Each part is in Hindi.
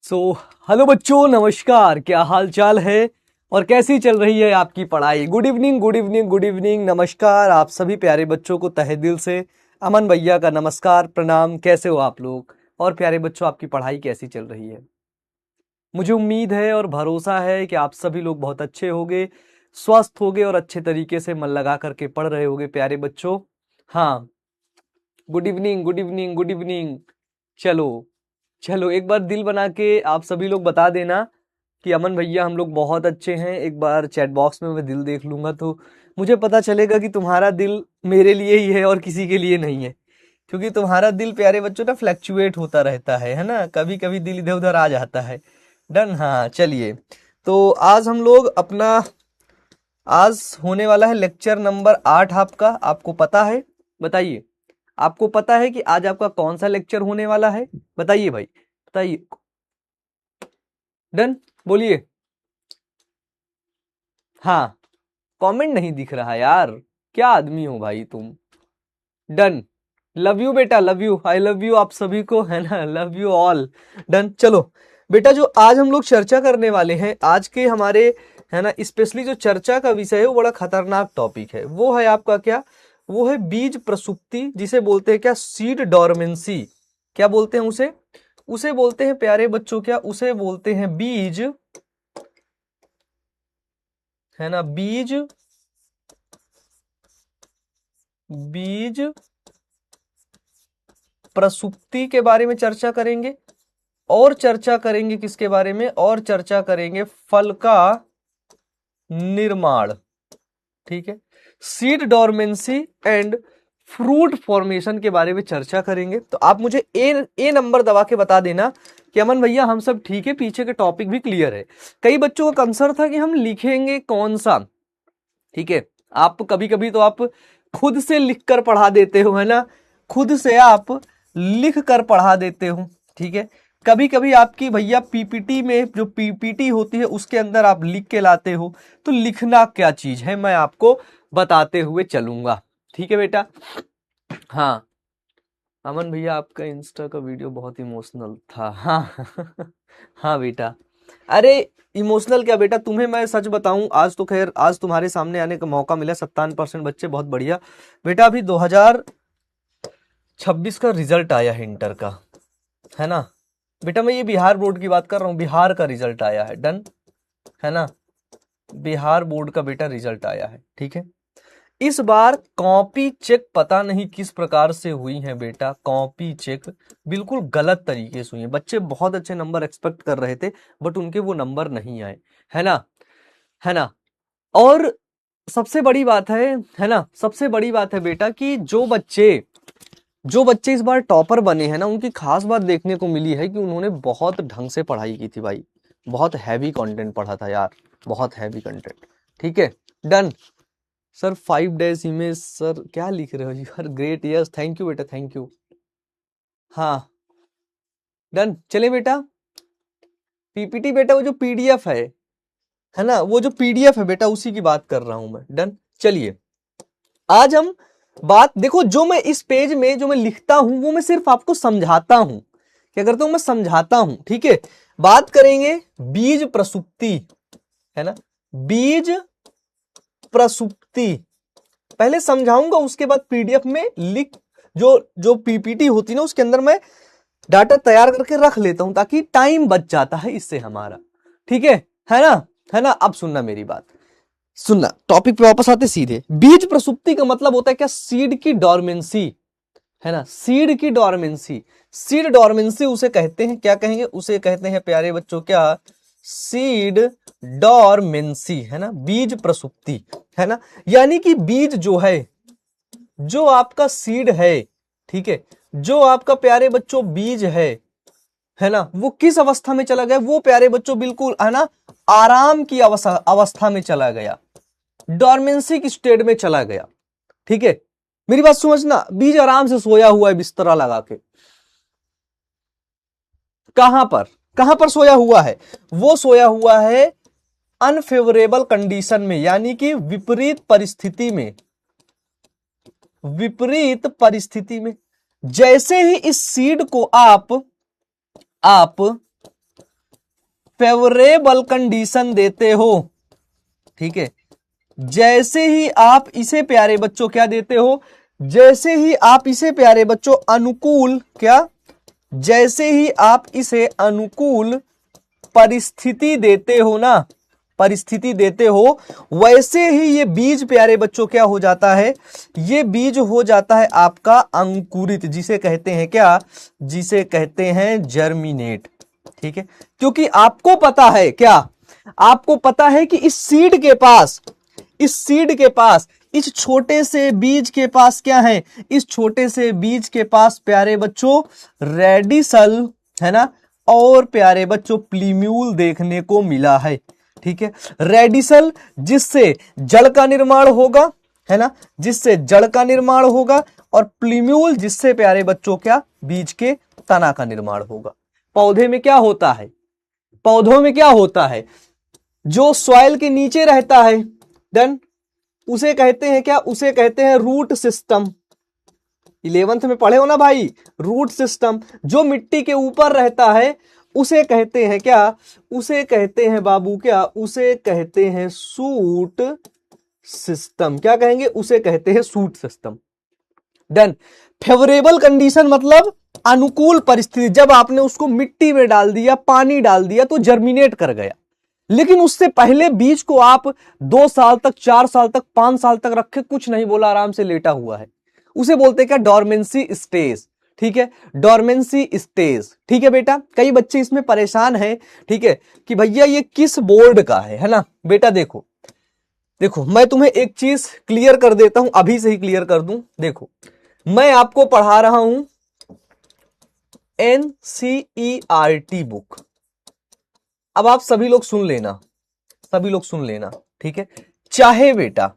सो हेलो बच्चों, नमस्कार। क्या हाल चाल है और कैसी चल रही है आपकी पढ़ाई? Good evening, good evening, good evening, नमस्कार। आप सभी प्यारे बच्चों को तहे दिल से अमन भैया का नमस्कार, प्रणाम। कैसे हो आप लोग? और प्यारे बच्चों, आपकी पढ़ाई कैसी चल रही है? मुझे उम्मीद है और भरोसा है कि आप सभी लोग बहुत अच्छे होंगे, स्वस्थ होंगे और अच्छे तरीके से मन लगा करके पढ़ रहे होंगे प्यारे बच्चों। हाँ, good evening, good evening, good evening. चलो चलो, एक बार दिल बना के आप सभी लोग बता देना कि अमन भैया हम लोग बहुत अच्छे हैं। एक बार चैट बॉक्स में मैं दिल देख लूंगा तो मुझे पता चलेगा कि तुम्हारा दिल मेरे लिए ही है और किसी के लिए नहीं है। क्योंकि तुम्हारा दिल प्यारे बच्चों ना फ्लैक्चुएट होता रहता है ना, कभी कभी दिल इधर उधर आ जाता है। डन। हाँ चलिए, तो आज हम लोग अपना आज होने वाला है लेक्चर नंबर 8। आपको पता है? बताइए, आपको पता है कि आज आपका कौन सा लेक्चर होने वाला है? बताइए भाई, बताइए। डन, बोलिए। हाँ, कमेंट नहीं दिख रहा यार, क्या आदमी हो भाई तुम। डन, लव यू बेटा, love you, I love you आप सभी को, है ना, लव यू ऑल। डन। चलो बेटा, जो आज हम लोग चर्चा करने वाले हैं आज के हमारे, है ना, स्पेशली जो चर्चा का विषय है वो बड़ा खतरनाक टॉपिक है। वो है आपका क्या? वो है बीज प्रसुप्ति, जिसे बोलते हैं क्या? Seed dormancy. क्या बोलते हैं उसे? उसे बोलते हैं प्यारे बच्चों क्या? उसे बोलते हैं बीज, है ना, बीज, बीज प्रसुप्ति के बारे में चर्चा करेंगे। और चर्चा करेंगे किसके बारे में? और चर्चा करेंगे फल का निर्माण। ठीक है, seed dormancy and fruit formation के बारे में चर्चा करेंगे। तो आप मुझे ए नंबर दबा के बता देना कि अमन भैया हम सब ठीक है, पीछे के टॉपिक भी क्लियर है। कई बच्चों का कंसर्न था कि हम लिखेंगे कौन सा। ठीक है, आप कभी कभी तो आप खुद से लिख कर पढ़ा देते हो, है ना, खुद से आप लिख कर पढ़ा देते हो। ठीक है, कभी कभी आपकी भैया पीपीटी में जो पीपीटी होती है उसके अंदर आप लिख के लाते हो। तो लिखना क्या चीज है मैं आपको बताते हुए चलूंगा। ठीक है बेटा। हाँ, अमन भैया आपका इंस्टा का वीडियो बहुत इमोशनल था। हाँ हाँ बेटा। अरे इमोशनल क्या बेटा, तुम्हें मैं सच बताऊं, आज तो खैर आज तुम्हारे सामने आने का मौका मिला। 57% बच्चे, बहुत बढ़िया बेटा। अभी 2026 का रिजल्ट आया है इंटर का, है ना बेटा। मैं ये बिहार बोर्ड की बात कर रहा हूँ, बिहार का रिजल्ट आया है। डन, है ना, बिहार बोर्ड का बेटा रिजल्ट आया है। ठीक है, इस बार कॉपी चेक पता नहीं किस प्रकार से हुई है बेटा। कॉपी चेक बिल्कुल गलत तरीके से हुई है। बच्चे बहुत अच्छे नंबर एक्सपेक्ट कर रहे थे बट उनके वो नंबर नहीं आए, है ना, है ना। और सबसे बड़ी बात है ना, सबसे बड़ी बात है बेटा कि जो बच्चे इस बार टॉपर बने हैं ना, उनकी खास बात देखने को मिली है कि उन्होंने बहुत ढंग से पढ़ाई की थी भाई। बहुत हैवी कंटेंट पढ़ा था यार, बहुत हैवी कंटेंट। ठीक है, done. Sir 5 days image, sir क्या लिख रहे हो? You are great, yes thank you बेटा, थैंक यू। हाँ डन, चले बेटा। पीपीटी बेटा वो जो पीडीएफ है ना, वो जो पीडीएफ है बेटा उसी की बात कर रहा हूं मैं। डन, चलिए आज हम बात देखो, जो मैं इस पेज में जो मैं लिखता हूं वो मैं सिर्फ आपको समझाता हूं। क्या करता हूं? मैं समझाता हूं। ठीक है, बात करेंगे बीज प्रसुप्ति, है ना, बीज प्रसुप्ति पहले समझाऊंगा, उसके बाद पीडीएफ में लिख, जो जो पीपीटी होती है ना उसके अंदर मैं डाटा तैयार करके रख लेता हूं ताकि टाइम बच जाता है इससे हमारा। ठीक है ना, है ना। अब सुनना मेरी बात, सुनना, टॉपिक पे वापस आते सीधे। बीज प्रसुप्ति का मतलब होता है क्या? सीड की डोरमेंसी, है ना, सीड की डोरमेंसी। सीड डोरमेंसी उसे कहते हैं, क्या कहेंगे? उसे कहते हैं प्यारे बच्चों क्या? सीड डोरमेंसी, है ना, बीज प्रसुप्ति, है ना। यानी कि बीज जो है, जो आपका सीड है, ठीक है, जो आपका प्यारे बच्चों बीज है ना, वो किस अवस्था में चला गया? वो प्यारे बच्चों बिल्कुल, है ना, आराम की अवस्था में चला गया, डोरमेंसी की स्टेट में चला गया। ठीक है, मेरी बात समझना, बीज आराम से सोया हुआ है बिस्तरा लगा के। कहां पर सोया हुआ है? वो सोया हुआ है अनफेवरेबल कंडीशन में, यानी कि विपरीत परिस्थिति में, विपरीत परिस्थिति में। जैसे ही इस सीड को आप फेवरेबल कंडीशन देते हो, ठीक है, जैसे ही आप इसे प्यारे बच्चों क्या देते हो, जैसे ही आप इसे प्यारे बच्चों अनुकूल क्या, जैसे ही आप इसे अनुकूल परिस्थिति देते हो ना, परिस्थिति देते हो, वैसे ही ये बीज प्यारे बच्चों क्या हो जाता है, ये बीज हो जाता है आपका अंकुरित, जिसे कहते हैं क्या, जिसे कहते हैं जर्मिनेट, ठीक है। क्योंकि आपको पता है क्या, आपको पता है कि इस सीड के पास, इस सीड के पास, इस छोटे से बीज के पास क्या है, इस छोटे से बीज के पास प्यारे बच्चों रेडिसल है ना, और प्यारे बच्चों प्लीम्यूल देखने को मिला है, ठीक है। रेडिसल जिससे जड़ का निर्माण होगा, है ना, जिससे जड़ का निर्माण होगा, और प्लीम्यूल जिससे प्यारे बच्चों क्या, बीज के तना का निर्माण होगा। पौधे में क्या होता है, पौधों में क्या होता है, जो सॉइल के नीचे रहता है, डन, उसे कहते हैं क्या, उसे कहते हैं रूट सिस्टम। 11th में पढ़े हो ना भाई, रूट सिस्टम। जो मिट्टी के ऊपर रहता है उसे कहते हैं क्या, उसे कहते हैं बाबू क्या, उसे कहते हैं सूट सिस्टम। क्या कहेंगे, उसे कहते हैं shoot system. Done. Favourable condition मतलब अनुकूल परिस्थिति, जब आपने उसको मिट्टी में डाल दिया, पानी डाल दिया तो जर्मिनेट कर गया। लेकिन उससे पहले बीज को आप 2 साल तक, 4 साल तक, 5 साल तक रखे, कुछ नहीं बोला, आराम से लेटा हुआ है, उसे बोलते हैं क्या, डोरमेंसी स्टेज, ठीक है, डोरमेंसी स्टेज, ठीक है बेटा। कई बच्चे इसमें परेशान हैं, ठीक है, कि भैया ये किस बोर्ड का है ना। बेटा देखो, देखो मैं तुम्हें एक चीज क्लियर कर देता हूं, अभी से ही क्लियर कर दूं। देखो मैं आपको पढ़ा रहा हूं NCERT बुक। अब आप सभी लोग सुन लेना, सभी लोग सुन लेना, ठीक है। चाहे बेटा,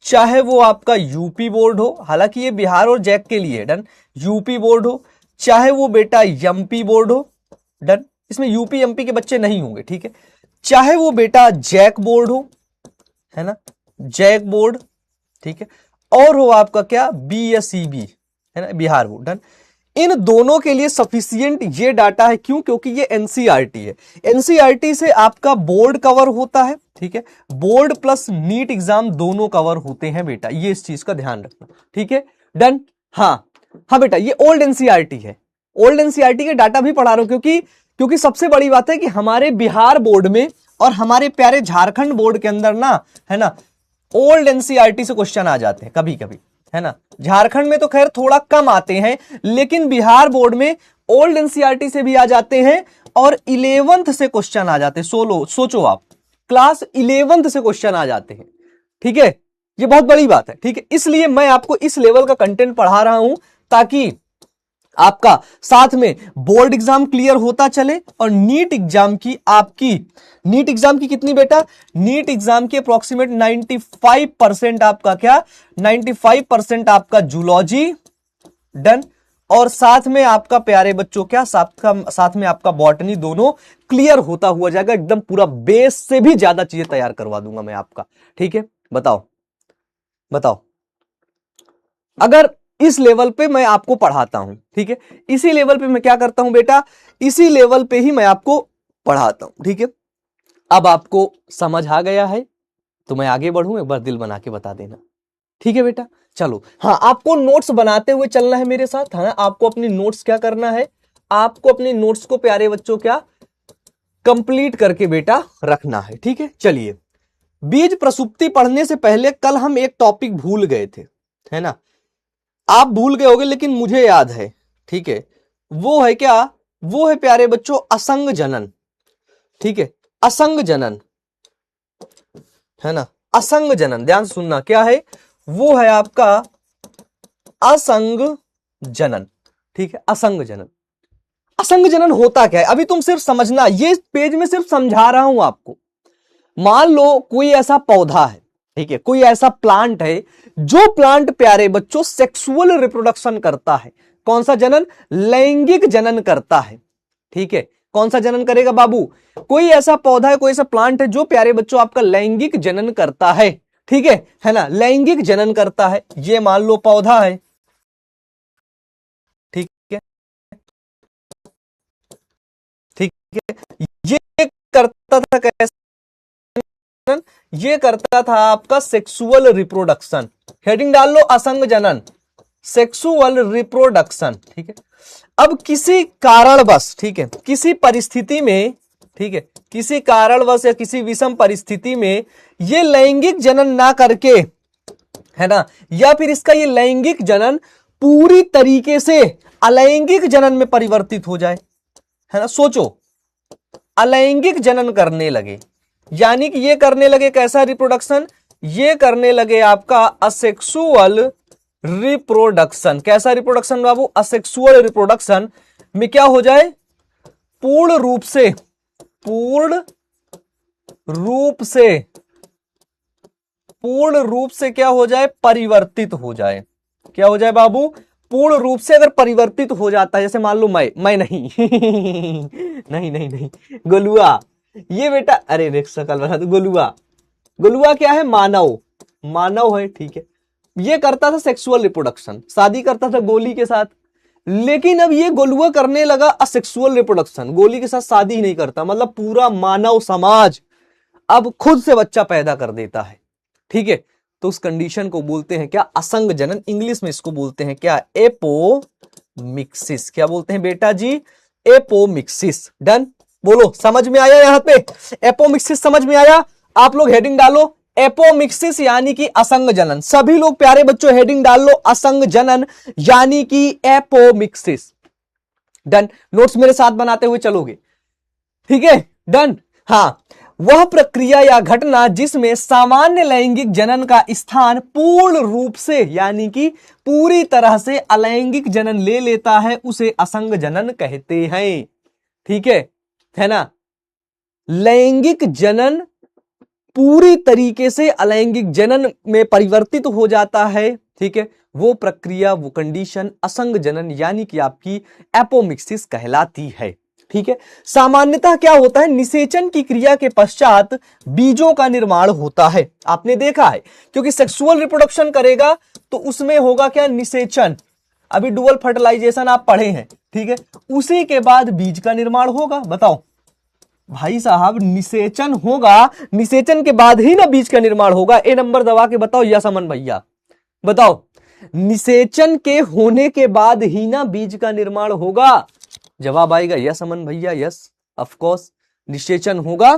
चाहे वो आपका यूपी बोर्ड हो, हालांकि ये बिहार और जैक के लिए, डन, यूपी बोर्ड हो, चाहे वो बेटा एमपी बोर्ड हो, डन, इसमें यूपी एमपी के बच्चे नहीं होंगे, ठीक है। चाहे वो बेटा जैक बोर्ड हो, है ना, जैक बोर्ड, ठीक है, और हो आपका क्या, BSEB, है ना, बिहार बोर्ड, डन। इन दोनों के लिए सफिशियंट ये डाटा है, क्यों, क्योंकि ये एनसीईआरटी है। एनसीईआरटी से आपका बोर्ड कवर होता है, ठीक है, बोर्ड प्लस नीट एग्जाम दोनों कवर होते हैं बेटा, ये इस चीज का ध्यान रखना, ठीक है, डन। हाँ हाँ बेटा, ये ओल्ड एनसीईआरटी है, ओल्ड एनसीईआरटी के डाटा भी पढ़ा रहा हूं, क्योंकि सबसे बड़ी बात है कि हमारे बिहार बोर्ड में और हमारे प्यारे झारखंड बोर्ड के अंदर ना, है ना, ओल्ड एनसीईआरटी से क्वेश्चन आ जाते हैं कभी कभी, है ना। झारखंड में तो खैर थोड़ा कम आते हैं, लेकिन बिहार बोर्ड में ओल्ड एनसीईआरटी से भी आ जाते हैं, और 11th से क्वेश्चन आ जाते हैं। सोचो आप, क्लास 11th से क्वेश्चन आ जाते हैं, ठीक है, ये बहुत बड़ी बात है, ठीक है। इसलिए मैं आपको इस लेवल का कंटेंट पढ़ा रहा हूं, ताकि आपका साथ में बोर्ड एग्जाम क्लियर होता चले, और नीट एग्जाम की, आपकी नीट एग्जाम की कितनी बेटा, नीट एग्जाम की अप्रोक्सीमेट 95% आपका क्या, 95% आपका जूलॉजी, डन, और साथ में आपका प्यारे बच्चों क्या, साथ में आपका बॉटनी, दोनों क्लियर होता हुआ जाएगा, एकदम पूरा बेस से भी ज्यादा चीजें तैयार करवा दूंगा मैं आपका, ठीक है। बताओ बताओ, अगर इस लेवल पे मैं आपको पढ़ाता हूं, ठीक है, इसी लेवल पे मैं क्या करता हूं बेटा, इसी लेवल पे ही मैं आपको पढ़ाता हूं, ठीक है। अब आपको समझ आ गया है तो मैं आगे बढ़ूं, एक बार दिल बना के बता देना, ठीक है बेटा। चलो हाँ, आपको नोट्स बनाते हुए चलना है मेरे साथ, है ना। आपको अपनी नोट्स क्या करना है, आपको अपनी नोट्स को प्यारे बच्चों क्या, कंप्लीट करके बेटा रखना है, ठीक है। चलिए, बीज प्रसुप्ति पढ़ने से पहले कल हम एक टॉपिक भूल गए थे, है ना, आप भूल गए होगे लेकिन मुझे याद है, ठीक है। वो है क्या, वो है प्यारे बच्चों असंग जनन, ठीक है, असंग जनन, है ना, असंग जनन, ध्यान से सुनना, क्या है, वो है आपका असंग जनन, ठीक है, असंग जनन। असंग जनन होता क्या है, अभी तुम सिर्फ समझना, ये पेज में सिर्फ समझा रहा हूं आपको। मान लो कोई ऐसा पौधा है, ठीक है, कोई ऐसा प्लांट है, जो प्लांट प्यारे बच्चों सेक्सुअल रिप्रोडक्शन करता है। कौन सा जनन, लैंगिक जनन करता है, ठीक है। कौन सा जनन करेगा बाबू, कोई ऐसा पौधा है, कोई ऐसा प्लांट है जो प्यारे बच्चों आपका लैंगिक जनन करता है, ठीक है ना, लैंगिक जनन करता है। ये मान लो पौधा है, ठीक है, ठीक है, ये करता था कैसे, ये करता था आपका सेक्सुअल रिप्रोडक्शन। हेडिंग डाल लो असंग जनन, सेक्सुअल रिप्रोडक्शन। ठीक है, अब किसी कारणवश, ठीक है, किसी परिस्थिति में, ठीक है, किसी कारणवश या किसी विषम परिस्थिति में ये लैंगिक जनन ना करके, है ना, या फिर इसका ये लैंगिक जनन पूरी तरीके से अलैंगिक जनन में परिवर्तित हो जाए, है ना। सोचो, अलैंगिक जनन करने लगे, यानी कि ये करने लगे कैसा रिप्रोडक्शन, ये करने लगे आपका असेक्सुअल रिप्रोडक्शन। कैसा रिप्रोडक्शन बाबू, असेक्सुअल रिप्रोडक्शन में क्या हो जाए, पूर्ण रूप से, पूर्ण रूप से क्या हो जाए, परिवर्तित हो जाए। क्या हो जाए बाबू, पूर्ण रूप से अगर परिवर्तित हो जाता है, जैसे मान लो मैं नहीं नहीं गोलुआ, ये बेटा, अरे देख सकल बना तो गोलुआ क्या है, मानव है, ठीक है। ये करता था सेक्सुअल रिप्रोडक्शन, शादी करता था गोली के साथ, लेकिन अब ये गोलुआ करने लगा असेक्सुअल रिप्रोडक्शन, गोली के साथ शादी ही नहीं करता, मतलब पूरा मानव समाज अब खुद से बच्चा पैदा कर देता है, ठीक है। तो उस कंडीशन को बोलते हैं क्या, असंग जनन। इंग्लिश में इसको बोलते हैं क्या, एपोमिक्सिस। क्या बोलते हैं बेटा जी, एपोमिक्सिस। डन, बोलो समझ में आया, यहां पे एपोमिक्सिस समझ में आया। आप लोग हेडिंग डालो एपोमिक्सिस यानी कि असंग जनन। सभी लोग प्यारे बच्चों हेडिंग डाल लो असंग जनन यानी कि एपोमिक्सिस। डन, नोट्स मेरे साथ बनाते हुए चलोगे, ठीक है। डन, हाँ, वह प्रक्रिया या घटना जिसमें सामान्य लैंगिक जनन का स्थान पूर्ण रूप से यानी कि पूरी तरह से अलैंगिक जनन ले लेता है, उसे असंग जनन कहते हैं, ठीक है ना। लैंगिक जनन पूरी तरीके से अलैंगिक जनन में परिवर्तित हो जाता है, ठीक है, वो प्रक्रिया, वो कंडीशन असंग जनन यानी कि आपकी एपोमिक्सिस कहलाती है, ठीक है। सामान्यतः क्या होता है, निषेचन की क्रिया के पश्चात बीजों का निर्माण होता है। आपने देखा है, क्योंकि सेक्सुअल रिप्रोडक्शन करेगा तो उसमें होगा क्या, निषेचन। अभी डुअल फर्टिलाइजेशन आप पढ़े हैं, ठीक है, उसी के बाद बीज का निर्माण होगा। बताओ भाई साहब, निषेचन होगा, निषेचन के बाद ही ना बीज का निर्माण होगा। ए नंबर दबा के बताओ यस अमन भैया, बताओ निषेचन के होने के बाद ही ना बीज का निर्माण होगा। जवाब आएगा यस अमन भैया, यस ऑफ कोर्स, निषेचन होगा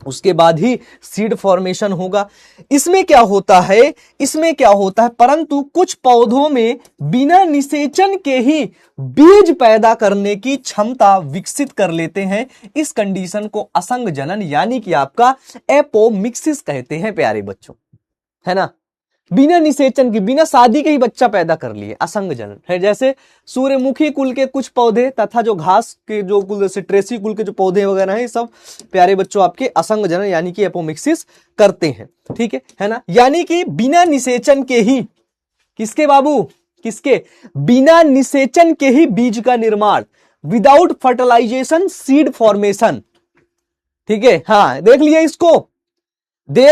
उसके बाद ही सीड फॉर्मेशन होगा। इसमें क्या होता है, परंतु कुछ पौधों में बिना निषेचन के ही बीज पैदा करने की क्षमता विकसित कर लेते हैं। इस कंडीशन को असंग जनन यानी कि आपका एपोमिक्सिस कहते हैं प्यारे बच्चों, है ना। बिना निषेचन की, बिना शादी के ही बच्चा पैदा कर लिए, असंग जनन है। जैसे सूर्यमुखी कुल के कुछ पौधे तथा जो घास के जो कुल, जैसे ट्रेसी कुल के जो पौधे वगैरह हैं, सब प्यारे बच्चों आपके असंग जनन यानी कि एपोमिक्सिस करते हैं, ठीक है ना। यानी कि बिना निषेचन के ही, किसके बाबू, किसके, बिना निषेचन के ही बीज का निर्माण, विदाउट फर्टिलाइजेशन सीड फॉर्मेशन, ठीक है। हाँ, देख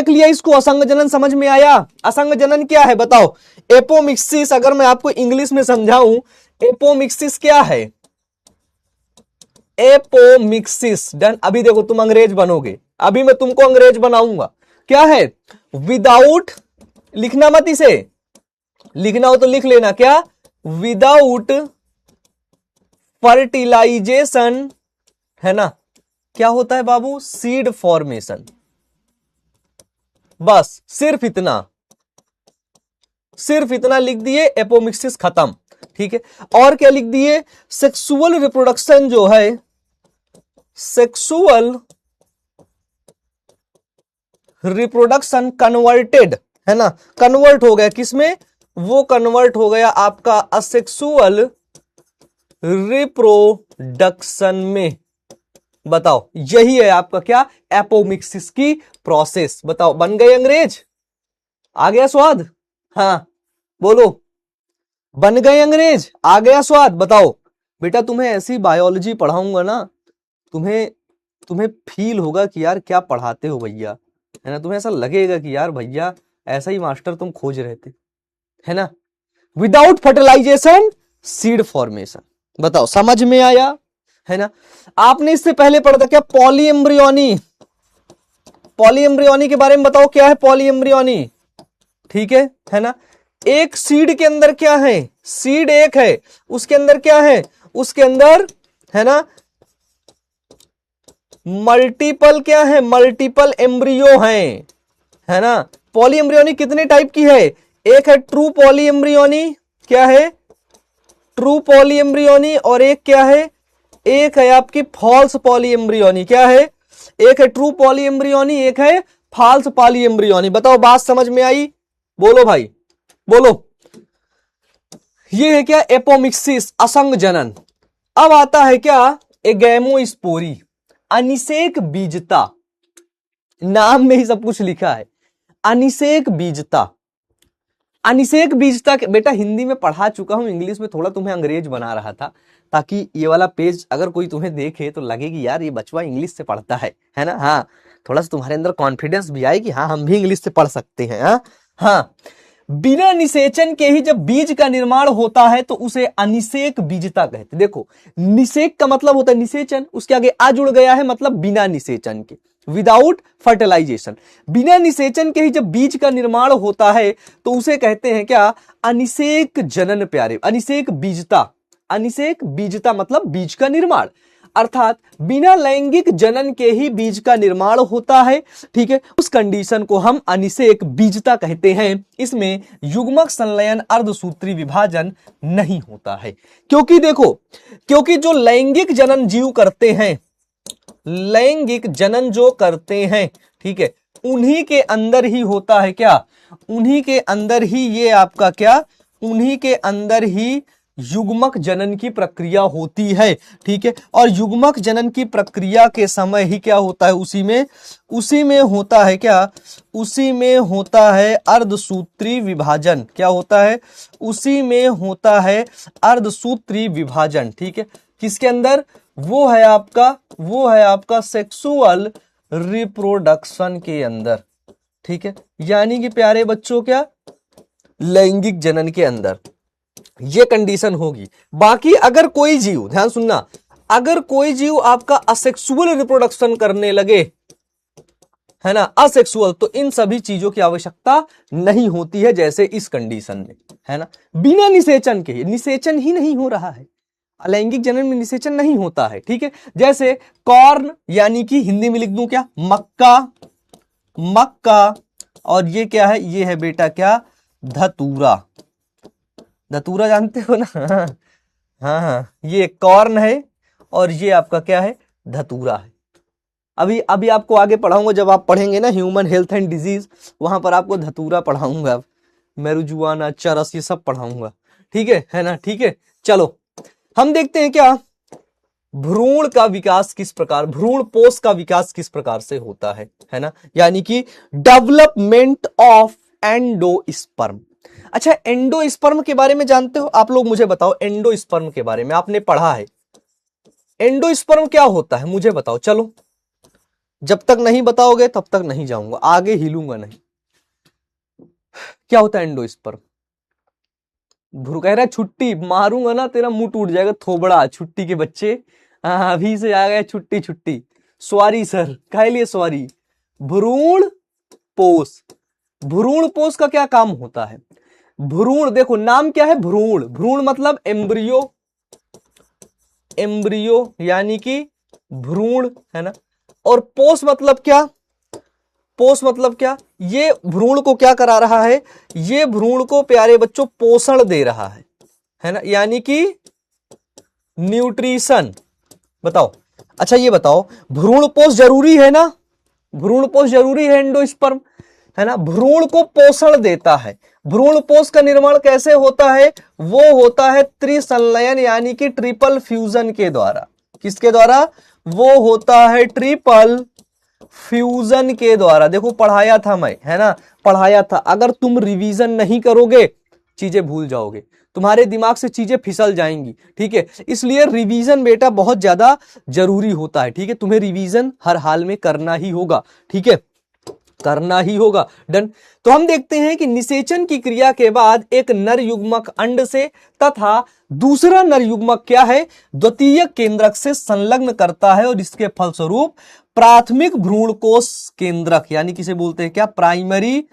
लिया इसको, असंग जनन समझ में आया। असंग जनन क्या है बताओ, एपोमिक्सिस अगर मैं आपको इंग्लिश में समझाऊं, एपोमिक्सिस क्या है, एपोमिक्सिस। डन, अभी देखो तुम अंग्रेज बनोगे, अभी मैं तुमको अंग्रेज बनाऊंगा। क्या है, विदाउट, लिखना मत इसे, लिखना हो तो लिख लेना, क्या, विदाउट फर्टिलाइजेशन, है ना, क्या होता है बाबू, सीड फॉर्मेशन। बस सिर्फ इतना लिख दिए, एपोमिक्सिस खत्म, ठीक है। और क्या लिख दिए, सेक्सुअल रिप्रोडक्शन जो है, सेक्सुअल रिप्रोडक्शन कन्वर्टेड, है ना, कन्वर्ट हो गया किसमें, वो कन्वर्ट हो गया आपका असेक्सुअल रिप्रोडक्शन में। बताओ यही है आपका क्या, एपोमिक्सिस की प्रोसेस। बताओ बन गए अंग्रेज, आ गया स्वाद, हाँ बोलो, बन गए अंग्रेज, आ गया स्वाद। बताओ बेटा, तुम्हें ऐसी बायोलॉजी पढ़ाऊंगा ना, तुम्हें फील होगा कि यार क्या पढ़ाते हो भैया, है ना। तुम्हें ऐसा लगेगा कि यार भैया ऐसा ही मास्टर तुम खोज रहे थे, है ना। विदाउट फर्टिलाइजेशन सीड फॉर्मेशन, बताओ समझ में आया। है ना। आपने इससे पहले पढ़ा था क्या पॉलीएम्ब्रियोनी, पॉलीएम्ब्रियोनी के बारे में बताओ क्या है पॉलीएम्ब्रियोनी, ठीक है ना। एक सीड के अंदर क्या है, सीड एक है, उसके अंदर क्या है, उसके अंदर है ना मल्टीपल क्या है, मल्टीपल एम्ब्रियो है ना। पॉलीएम्ब्रियोनी कितने टाइप की है, एक है ट्रू पॉलीएम्ब्रियोनी, क्या है ट्रू पॉलीएम्ब्रियोनी, और एक क्या है, एक है आपकी फॉल्स पॉलीएम्ब्रियोनी, क्या है, एक है ट्रू पॉलीएम्ब्रियोनी, एक है फॉल्स पॉलीएम्ब्रियोनी। बताओ बात समझ में आई, बोलो भाई बोलो। ये है क्या एपोमिक्सिस, असंग जनन। अब आता है क्या एगैमोस्पोरी, अनिषेक बीजता, नाम में ही सब कुछ लिखा है, अनिषेक बीजता। अनिषेक बीजता बेटा हिंदी में पढ़ा चुका हूं, इंग्लिश में थोड़ा तुम्हें अंग्रेज बना रहा था, ताकि ये वाला पेज अगर कोई तुम्हें देखे तो लगे कि यार ये बचवा इंग्लिश से पढ़ता है ना। हाँ, थोड़ा सा तुम्हारे अंदर कॉन्फिडेंस भी आए कि हाँ हम भी इंग्लिश से पढ़ सकते हैं। हाँ, बिना निषेचन के ही जब बीज का निर्माण होता है तो उसे अनिषेक बीजता कहते। देखो निषेक का मतलब होता है निषेचन, उसके आगे आ जुड़ गया है मतलब बिना निषेचन के, विदाउट फर्टिलाइजेशन। बिना निषेचन के ही जब बीज का निर्माण होता है तो उसे कहते हैं क्या अनिषेक जनन प्यारे, अनिषेक बीजता। अनिषेक बीजता मतलब बीज का निर्माण, अर्थात बिना लैंगिक जनन के ही बीज का निर्माण होता है, ठीक है। उस कंडीशन को हम अनिषेक बीजता कहते हैं। इसमें युग्मक संलयन अर्धसूत्री विभाजन नहीं होता है, क्योंकि देखो, क्योंकि जो लैंगिक जनन जीव करते हैं, लैंगिक जनन जो करते हैं, ठीक है, उन्हीं के अंदर ही होता है क्या, उन्हीं के अंदर ही ये आपका क्या, उन्हीं के अंदर ही युग्मक जनन की प्रक्रिया होती है, ठीक है। और युग्मक जनन की प्रक्रिया के समय ही क्या होता है, उसी में होता है क्या, उसी में होता है अर्धसूत्री विभाजन। क्या होता है, उसी में होता है अर्धसूत्री विभाजन, ठीक है। किसके अंदर, वो है आपका सेक्सुअल रिप्रोडक्शन के अंदर, ठीक है। यानी कि प्यारे बच्चों क्या लैंगिक जनन के अंदर ये कंडीशन होगी। बाकी अगर कोई जीव, ध्यान सुनना, अगर कोई जीव आपका असेक्सुअल रिप्रोडक्शन करने लगे, है ना, असेक्सुअल, तो इन सभी चीजों की आवश्यकता नहीं होती है, जैसे इस कंडीशन में, है ना। बिना निषेचन के, निषेचन ही नहीं हो रहा है, अलैंगिक जनन में निषेचन नहीं होता है, ठीक है। जैसे कॉर्न, यानी कि हिंदी में लिख दूं क्या मक्का, मक्का, और ये क्या है, ये है बेटा क्या धतूरा, धतूरा जानते हो ना। हाँ, ये कॉर्न है और ये आपका क्या है धतूरा है। अभी आपको आगे पढ़ाऊंगा, जब आप पढ़ेंगे ना ह्यूमन हेल्थ एंड डिजीज, वहां पर आपको धतूरा पढ़ाऊंगा, मेरुजुआना, चरस, ये सब पढ़ाऊंगा, ठीक है ना, ठीक है। चलो हम देखते हैं क्या भ्रूण का विकास किस प्रकार, भ्रूण पोष का विकास किस प्रकार से होता है ना, यानी कि डेवलपमेंट ऑफ एंडोस्पर्म। अच्छा, एंडोस्पर्म के बारे में जानते हो आप लोग, मुझे बताओ एंडोस्पर्म के बारे में, आपने पढ़ा है एंडोस्पर्म क्या होता है, मुझे बताओ। चलो, जब तक नहीं बताओगे तब तक नहीं जाऊंगा, आगे हिलूंगा नहीं। क्या होता है एंडोस्पर्म, भ्रू कह रहा है छुट्टी मारूंगा ना तेरा मुंह टूट जाएगा, थोबड़ा छुट्टी के बच्चे, अभी से आ गए छुट्टी छुट्टी, सॉरी सर, कह लिए सॉरी। भ्रूण पोष, भ्रूण पोष का क्या काम होता है, भ्रूण, देखो नाम क्या है भ्रूण, भ्रूण मतलब एम्ब्रियो, एम्ब्रियो यानी कि भ्रूण, है ना। और पोष मतलब क्या, पोष मतलब क्या, ये भ्रूण को क्या करा रहा है, ये भ्रूण को प्यारे बच्चों पोषण दे रहा है ना, यानी कि न्यूट्रिशन। बताओ, अच्छा ये बताओ भ्रूण पोष जरूरी है ना, भ्रूण पोष जरूरी है एंडोस्पर्म, है ना, भ्रूण को पोषण देता है। भ्रूण पोष का निर्माण कैसे होता है, वो होता है त्रिसंलयन यानी कि ट्रिपल फ्यूजन के द्वारा। किसके द्वारा, वो होता है ट्रिपल फ्यूजन के द्वारा। देखो पढ़ाया था मैं, है ना, पढ़ाया था। अगर तुम रिवीजन नहीं करोगे चीजें भूल जाओगे, तुम्हारे दिमाग से चीजें फिसल जाएंगी, ठीक है। इसलिए रिवीजन बेटा बहुत ज्यादा जरूरी होता है, ठीक है, तुम्हें रिवीजन हर हाल में करना ही होगा, ठीक है। करना ही होगा। डन। तो हम देखते हैं कि निषेचन की क्रिया के बाद एक नर युग्मक अंड से तथा दूसरा नर युग्मक क्या है, द्वितीयक केंद्रक से संलग्न करता है और इसके फलस्वरूप प्राथमिक भ्रूणकोश केंद्रक यानी किसे बोलते हैं क्या, प्राइमरी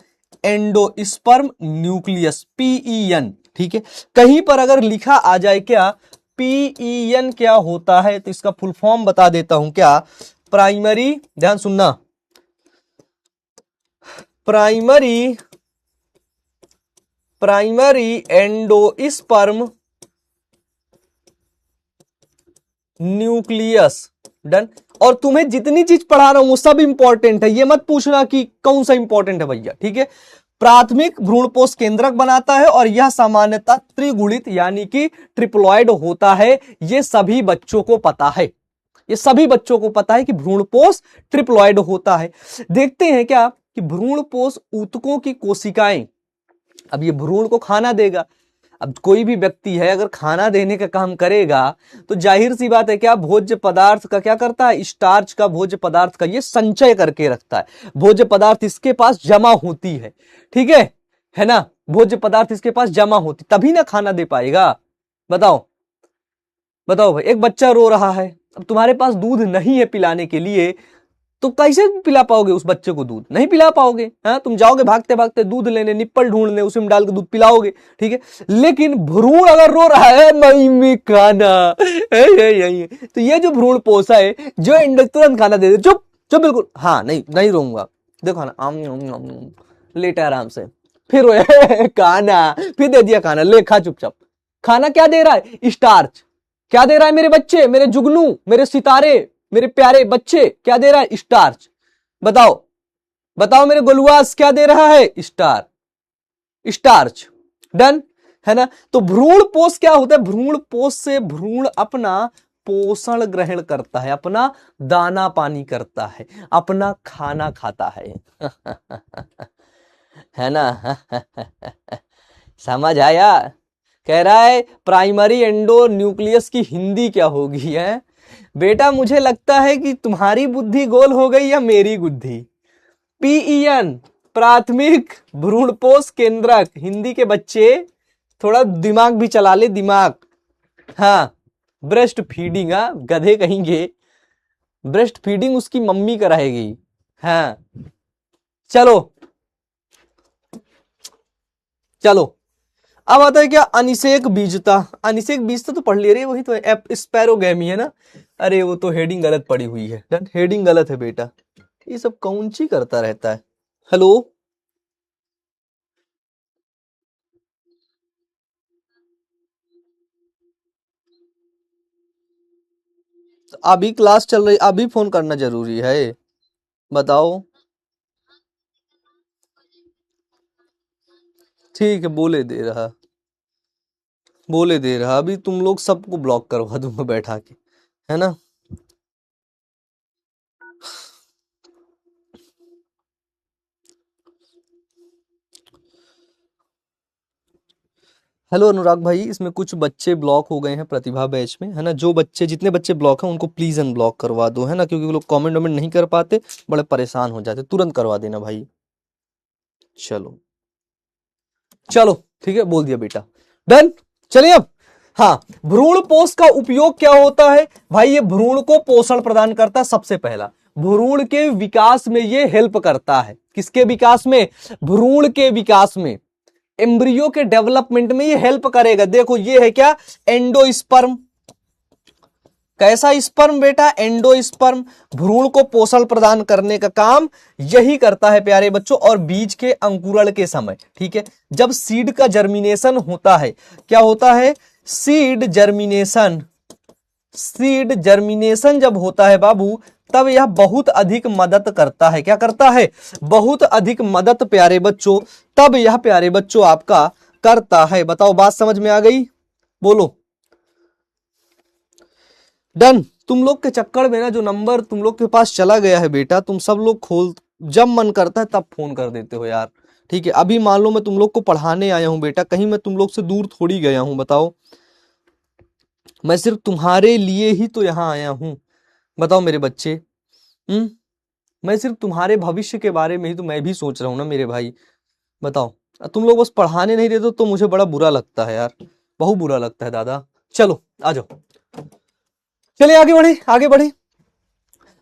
एंडोस्पर्म न्यूक्लियस, पीईएन। ठीक है, कहीं पर अगर लिखा आ जाए क्या पीईएन क्या होता है तो इसका फुल फॉर्म बता देता हूं क्या, प्राइमरी, ध्यान सुनना, प्राइमरी एंडोस्पर्म न्यूक्लियस। डन। और तुम्हें जितनी चीज पढ़ा रहा हूं वो सब इंपॉर्टेंट है, ये मत पूछना कि कौन सा इंपॉर्टेंट है भैया। ठीक है, प्राथमिक भ्रूणपोष केंद्रक बनाता है और यह सामान्यतः त्रिगुणित यानी कि ट्रिप्लॉइड होता है। ये सभी बच्चों को पता है, ये सभी बच्चों को पता है कि भ्रूणपोष ट्रिप्लॉइड होता है। देखते हैं क्या कि भ्रूणपोष ऊतकों की कोशिकाएं, अब ये भ्रूण को खाना देगा। अब कोई भी व्यक्ति है अगर खाना देने का काम करेगा तो जाहिर सी बात है क्या, भोज्य पदार्थ का क्या करता है, स्टार्च का, भोज्य पदार्थ का ये संचय करके रखता है। भोज्य पदार्थ इसके पास जमा होती है, ठीक है ना, भोज्य पदार्थ इसके पास जमा होती तभी ना खाना दे पाएगा। बताओ बताओ भाई, एक बच्चा रो रहा है, अब तुम्हारे पास दूध नहीं है पिलाने के लिए तो कैसे पिला पाओगे उस बच्चे को दूध, नहीं पिला पाओगे। हाँ, तुम जाओगे भागते भागते दूध लेने, निप्पल ढूंढने, उसमें डाल के दूध पिलाओगे, ठीक है। लेकिन भ्रूण अगर रो रहा है मम्मी खाना, तो ये जो भ्रूण पोषा है जो तुरंत खाना दे दे, चुप चुप बिल्कुल, हाँ नहीं नहीं रोऊंगा, देखो ना, आम लेटा आराम से, फिर रोए खाना, फिर दे दिया खाना, ले खा चुपचाप। खाना क्या दे रहा है, स्टार्च। क्या दे रहा है मेरे बच्चे, मेरे जुगनू, मेरे सितारे, मेरे प्यारे बच्चे, क्या दे रहा है, स्टार्च। बताओ बताओ मेरे गोलुआस क्या दे रहा है, स्टार्च। डन है ना। तो भ्रूण पोष क्या होता है, भ्रूण पोष से भ्रूण अपना पोषण ग्रहण करता है, अपना दाना पानी करता है, अपना खाना खाता है है ना समझ आया। कह रहा है प्राइमरी एंडो न्यूक्लियस की हिंदी क्या होगी है बेटा, मुझे लगता है कि तुम्हारी बुद्धि गोल हो गई या मेरी बुद्धि। पीईएन प्राथमिक भ्रूणपोष केंद्रक, हिंदी के बच्चे थोड़ा दिमाग भी चला ले, दिमाग। हाँ, ब्रेस्ट फीडिंग, हाँ गधे कहेंगे, ब्रेस्ट फीडिंग उसकी मम्मी कराएगी। हाँ चलो चलो, अब आता है क्या, अनिषेक बीजता। अनिषेक बीजता तो पढ़ ले रही है, वही तो स्पैरोगैमी है ना। अरे वो तो हेडिंग गलत पड़ी हुई है, हेडिंग गलत है बेटा, ये सब कौन सी करता रहता है। हेलो, अभी क्लास चल रही, अभी फोन करना जरूरी है, बताओ। ठीक है, बोले दे रहा, अभी तुम लोग सबको ब्लॉक करवा दूंगा बैठा के, है ना। हेलो अनुराग भाई, इसमें कुछ बच्चे ब्लॉक हो गए हैं प्रतिभा बैच में, है ना। जो बच्चे, जितने बच्चे ब्लॉक हैं उनको प्लीज अनब्लॉक करवा दो, है ना, क्योंकि वो लोग कमेंट वमेंट नहीं कर पाते, बड़े परेशान हो जाते, तुरंत करवा देना भाई। चलो चलो ठीक है, बोल दिया बेटा, डन। चलिए अब, हाँ, भ्रूण पोष का उपयोग क्या होता है भाई, ये भ्रूण को पोषण प्रदान करता है। सबसे पहला, भ्रूण के विकास में ये हेल्प करता है, किसके विकास में, भ्रूण के विकास में, एम्ब्रियो के डेवलपमेंट में ये हेल्प करेगा। देखो ये है क्या, एंडोस्पर्म। कैसा स्पर्म बेटा, एंडोस्पर्म। भ्रूण को पोषण प्रदान करने का काम यही करता है प्यारे बच्चों। और बीज के अंकुरण के समय, ठीक है, जब सीड का जर्मिनेशन होता है, क्या होता है, सीड जर्मिनेशन, सीड जर्मिनेशन जब होता है बाबू, तब यह बहुत अधिक मदद करता है। क्या करता है, बहुत अधिक मदद प्यारे बच्चों, तब यह प्यारे बच्चों आपका करता है। बताओ बात समझ में आ गई, बोलो। डन। तुम लोग के चक्कर में ना जो नंबर तुम लोग के पास चला गया है बेटा, तुम सब लोग खोल, जब मन करता है तब फोन कर देते हो यार, ठीक है। अभी मान लो मैं तुम लोग को पढ़ाने आया हूं बेटा, कहीं मैं तुम लोग से दूर थोड़ी गया हूं, बताओ। मैं सिर्फ तुम्हारे लिए ही तो यहाँ आया हूं, बताओ मेरे बच्चे। मैं सिर्फ तुम्हारे भविष्य के बारे में ही तो मैं भी सोच रहा हूँ ना मेरे भाई। बताओ, तुम लोग बस पढ़ाने नहीं देते तो मुझे बड़ा बुरा लगता है यार, बहुत बुरा लगता है दादा। चलो आ जाओ, चलिए आगे बढ़े, आगे बढ़े।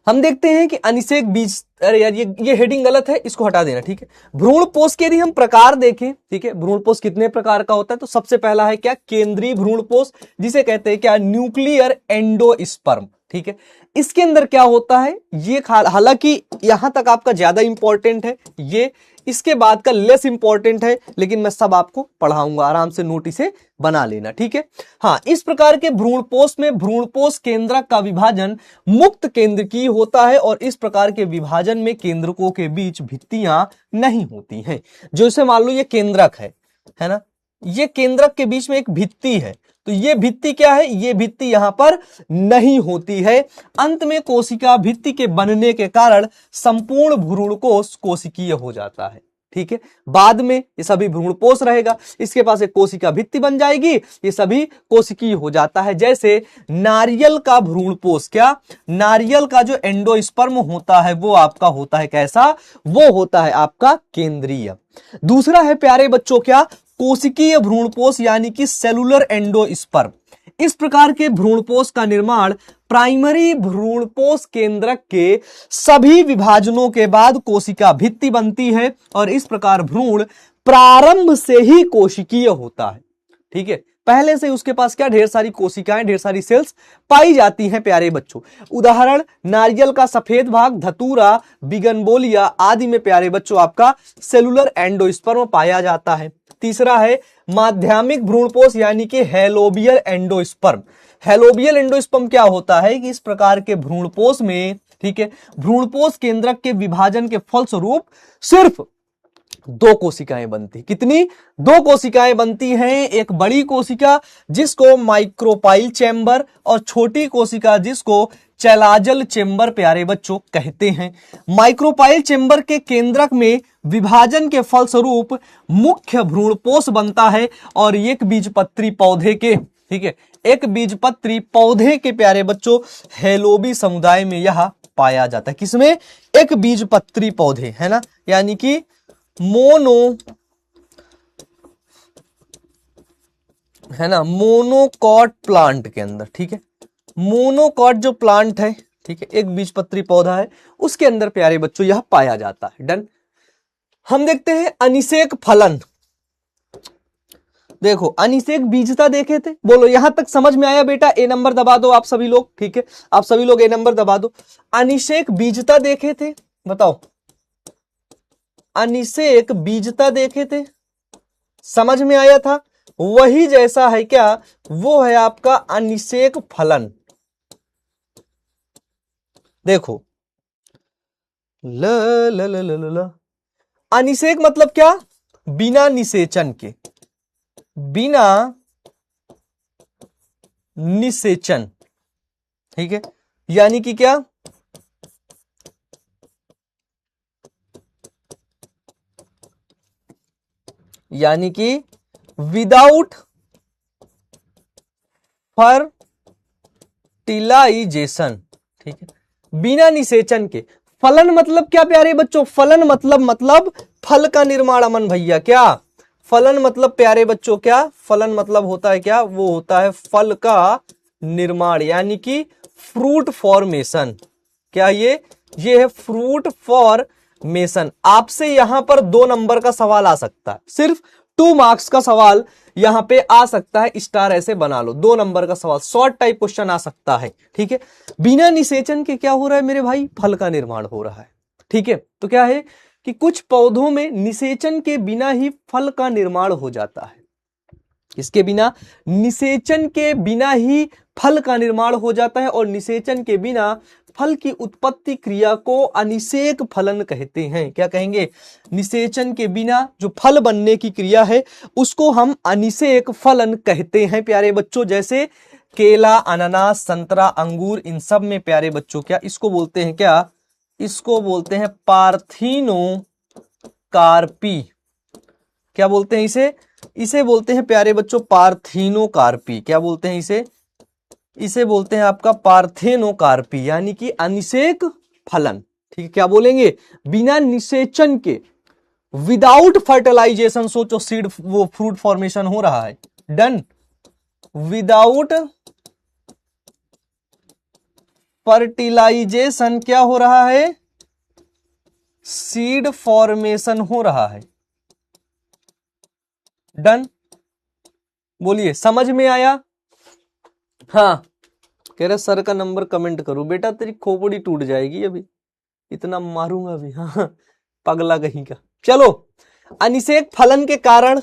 हम देखते हैं कि अनिषेक बीज, अरे यार ये हेडिंग गलत है, इसको हटा देना, ठीक है। भ्रूणपोष के यदि हम प्रकार देखें, ठीक है, भ्रूणपोष कितने प्रकार का होता है, तो सबसे पहला है क्या, केंद्रीय भ्रूणपोष, जिसे कहते हैं क्या, न्यूक्लियर एंडोस्पर्म, ठीक है। इसके अंदर क्या होता है, ये हालांकि यहां तक आपका ज्यादा इंपॉर्टेंट है, ये इसके बाद का लेस इंपॉर्टेंट है, लेकिन मैं सब आपको पढ़ाऊंगा, आराम से नोट इसे बना लेना, ठीक है। हाँ, इस प्रकार के भ्रूणपोष में भ्रूणपोष केंद्रक का विभाजन मुक्त केंद्रकीय होता है और इस प्रकार के विभाजन में केंद्रकों के बीच भित्तियां नहीं होती हैं। जैसे मान लो ये केंद्रक है ना, ये केंद्रक के बीच में एक भित्ति है, तो ये भित्ति क्या है, ये भित्ति यहां पर नहीं होती है। अंत में कोशिका भित्ति के बनने के कारण संपूर्ण भ्रूणकोश कोशिकीय हो जाता है, ठीक है। बाद में ये सभी भ्रूणपोष रहेगा, इसके पास एक कोशिका भित्ति बन जाएगी, ये सभी कोशिकीय हो जाता है। जैसे नारियल का भ्रूणपोष, क्या, नारियल का जो एंडोस्पर्म होता है वो आपका होता है कैसा, वो होता है आपका केंद्रीय। दूसरा है प्यारे बच्चों क्या, कोशिकीय भ्रूणपोष यानी कि सेलुलर एंडोस्पर्म। इस प्रकार के भ्रूणपोष का निर्माण प्राइमरी भ्रूणपोष केंद्रक के सभी विभाजनों के बाद कोशिका भित्ति बनती है और इस प्रकार भ्रूण प्रारंभ से ही कोशिकीय होता है, ठीक है। पहले से उसके पास क्या, ढेर सारी कोशिकाएं, ढेर सारी सेल्स पाई जाती हैं प्यारे बच्चों। उदाहरण, नारियल का सफेद भाग, धतूरा, बिगनबोलिया आदि में प्यारे बच्चों आपका सेलुलर एंडोस्पर्म पाया जाता है। तीसरा है माध्यमिक भ्रूणपोष यानी कि हेलोबियल एंडोस्पर्म। हेलोबियल एंडोस्पर्म क्या होता है कि इस प्रकार के भ्रूणपोष में, ठीक है, भ्रूणपोष केंद्रक के विभाजन के फलस्वरूप सिर्फ दो कोशिकाएं बनती, कितनी, दो कोशिकाएं बनती हैं। एक बड़ी कोशिका जिसको माइक्रोपाइल चैम्बर और छोटी कोशिका जिसको चैलाजल चैम्बर प्यारे बच्चों कहते हैं। माइक्रोपाइल चैम्बर के केंद्रक में विभाजन के फलस्वरूप मुख्य भ्रूणपोष बनता है और एक बीजपत्री पौधे के, ठीक है, एक बीजपत्री पौधे के प्यारे बच्चों हेलोबी समुदाय में यह पाया जाता है। किसमें, एक बीजपत्री पौधे, है ना, यानी कि मोनोकॉट प्लांट के अंदर, ठीक है। मोनोकॉट जो प्लांट है, ठीक है, एक बीजपत्री पौधा है, उसके अंदर प्यारे बच्चों यह पाया जाता है। डन। हम देखते हैं अनिषेक फलन। देखो अनिषेक बीजता देखे थे, बोलो यहां तक समझ में आया बेटा, ए नंबर दबा दो आप सभी लोग, ठीक है, आप सभी लोग ए नंबर दबा दो। अनिषेक बीजता देखे थे, बताओ, अनिषेक बीजता देखे थे, समझ में आया था। वही जैसा है क्या, वो है आपका अनिषेक फलन। देखो ल ल ल ल ल अनिषेक मतलब क्या, बिना निषेचन के, बिना निषेचन, ठीक है, यानी कि क्या, यानी कि विदाउट फर्टिलाइजेशन, ठीक है, बिना निषेचन के। फलन मतलब क्या प्यारे बच्चों, फलन मतलब फल का निर्माण। अमन भैया क्या, फलन मतलब प्यारे बच्चों क्या, फलन मतलब होता है क्या, वो होता है फल का निर्माण, यानी कि फ्रूट फॉर्मेशन। क्या ये है फ्रूट फॉर्मेशन। आपसे यहां पर 2 नंबर का सवाल आ सकता है, सिर्फ 2 मार्क्स का सवाल यहां पे आ सकता है, स्टार ऐसे बना लो, 2 नंबर का सवाल, शॉर्ट टाइप क्वेश्चन आ सकता है, ठीक है। बिना निषेचन के क्या हो रहा है मेरे भाई, फल का निर्माण हो रहा है, ठीक है। तो क्या है कि कुछ पौधों में निषेचन के बिना ही फल का निर्माण हो जाता है, इसके बिना, निषेचन के बिना ही फल का निर्माण हो जाता है और निषेचन के बिना फल की उत्पत्ति क्रिया को अनिषेक फलन कहते हैं। क्या कहेंगे, निषेचन के बिना जो फल बनने की क्रिया है उसको हम अनिषेक फलन कहते हैं प्यारे बच्चों। जैसे केला, अनानास, संतरा, अंगूर, इन सब में प्यारे बच्चों क्या इसको बोलते हैं, क्या इसको बोलते हैं पार्थिनोकार्पी। क्या बोलते हैं इसे बोलते हैं प्यारे बच्चों पार्थिनोकार्पी। क्या बोलते हैं इसे बोलते हैं आपका पार्थेनोकार्पी, यानी कि अनिषेक फलन, ठीक है, क्या बोलेंगे, बिना निषेचन के, विदाउट फर्टिलाइजेशन, सोचो सीड वो फ्रूट फॉर्मेशन हो रहा है, डन, विदाउट फर्टिलाइजेशन क्या हो रहा है, सीड फॉर्मेशन हो रहा है, डन, बोलिए समझ में आया। हाँ, कह रहे सर का नंबर कमेंट करो, बेटा तेरी खोपड़ी टूट जाएगी अभी, इतना मारूंगा अभी, हाँ पगला कहीं का। चलो, अनिषेक फलन के कारण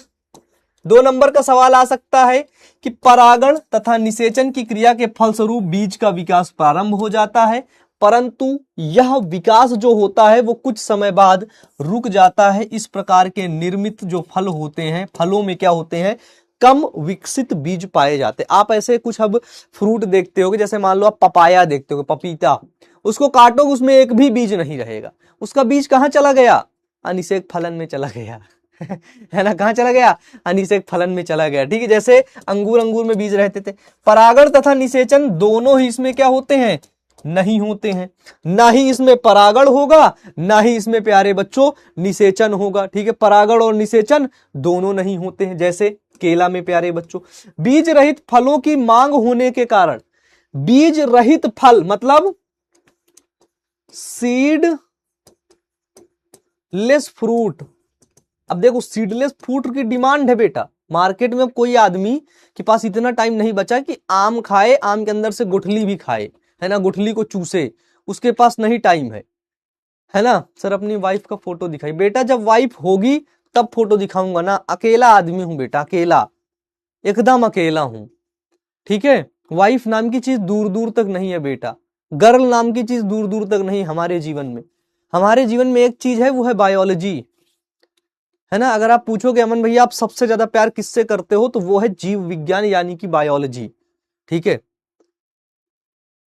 2 नंबर का सवाल आ सकता है कि परागण तथा निषेचन की क्रिया के फलस्वरूप बीज का विकास प्रारंभ हो जाता है, परंतु यह विकास जो होता है वो कुछ समय बाद रुक जाता है। इस प्रकार के निर्मित जो फल होते हैं, फलों में क्या होते हैं, कम विकसित बीज पाए जाते हैं। आप ऐसे कुछ अब फ्रूट देखते होगे, जैसे मान लो आप पपाया देखते होगे, पपीता, उसको काटोगे उसमें एक भी बीज नहीं रहेगा, उसका बीज कहां चला गया, अनिषेक फलन में चला गया है ना, कहां चला गया, अनिषेक फलन में चला गया। ठीक है, जैसे अंगूर में बीज रहते थे। परागण तथा निषेचन दोनों ही इसमें क्या होते हैं, नहीं होते हैं, ना ही इसमें परागण होगा, ना ही इसमें प्यारे बच्चों निषेचन होगा। ठीक है, परागण और निषेचन दोनों नहीं होते हैं। जैसे केला में प्यारे बच्चों, बीज रहित फलों की मांग होने के कारण, बीज रहित फल मतलब सीड लेस फ्रूट, अब देखो सीडलेस फ्रूट की डिमांड है बेटा मार्केट में। कोई आदमी के पास इतना टाइम नहीं बचा कि आम खाए, आम के अंदर से गुठली भी खाए, है ना, गुठली को चूसे, उसके पास नहीं टाइम है ना। सर अपनी वाइफ का फोटो दिखाई, बेटा जब वाइफ होगी तब फोटो दिखाऊंगा ना, अकेला आदमी हूं बेटा, अकेला, एकदम अकेला हूं। ठीक है, वाइफ नाम की चीज दूर दूर तक नहीं है बेटा, गर्ल नाम की चीज दूर दूर तक नहीं हमारे जीवन में। हमारे जीवन में एक चीज है, वो है बायोलॉजी, है ना। अगर आप पूछोगे अमन भैया आप सबसे ज्यादा प्यार किससे करते हो, तो वो है जीव विज्ञान यानी कि बायोलॉजी। ठीक है,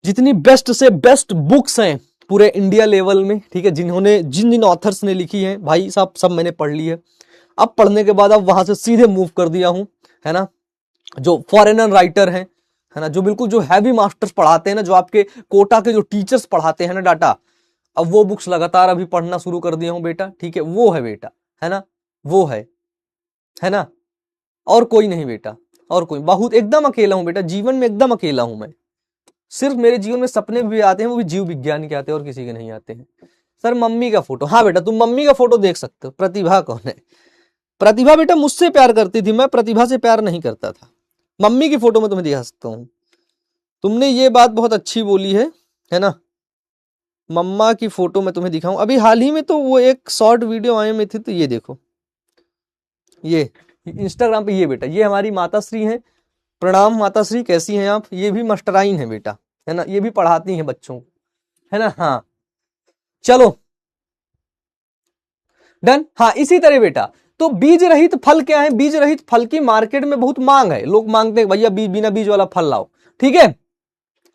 जितनी बेस्ट से बेस्ट बुक्स हैं पूरे इंडिया लेवल में, ठीक है, जिन्होंने जिन जिन ऑथर्स ने लिखी है भाई साहब सब मैंने पढ़ ली है। अब पढ़ने के बाद अब वहां से सीधे मूव कर दिया हूं, है ना, जो फॉरेनर राइटर हैं, है ना, जो बिल्कुल जो हैवी मास्टर्स पढ़ाते हैं ना, जो आपके कोटा के जो टीचर्स पढ़ाते हैं ना डाटा, अब वो बुक्स लगातार अभी पढ़ना शुरू कर दिया हूं बेटा। ठीक है, वो है बेटा, है ना, वो है ना, और कोई नहीं बेटा, और कोई, बहुत एकदम अकेला हूं बेटा, जीवन में एकदम अकेला हूं मैं। सिर्फ मेरे जीवन में सपने भी आते हैं, वो भी जीव विज्ञान के आते हैं और किसी के नहीं आते हैं। सर मम्मी का फोटो, हाँ बेटा तुम मम्मी का फोटो देख सकते हो। प्रतिभा कौन है, प्रतिभा बेटा मुझसे प्यार करती थी, मैं प्रतिभा से प्यार नहीं करता था। मम्मी की फोटो में तुम्हें दिखा सकता हूं। तुमने ये बात बहुत अच्छी बोली है ना, मम्मा की फोटो मैं तुम्हें दिखाऊं। अभी हाल ही में तो वो एक शॉर्ट वीडियो आए में थी, तो ये देखो, ये इंस्टाग्राम पे, ये बेटा ये हमारी माता श्री हैं। प्रणाम माता श्री, कैसी हैं आप। ये भी मास्टराइन है बेटा, है ना, ये भी पढ़ाती हैं बच्चों को, है ना। हाँ चलो डन। हाँ इसी तरह बेटा, तो बीज रहित फल क्या है, बीज रहित फल की मार्केट में बहुत मांग है, लोग मांगते हैं भैया बीज, बिना बीज वाला फल लाओ। ठीक है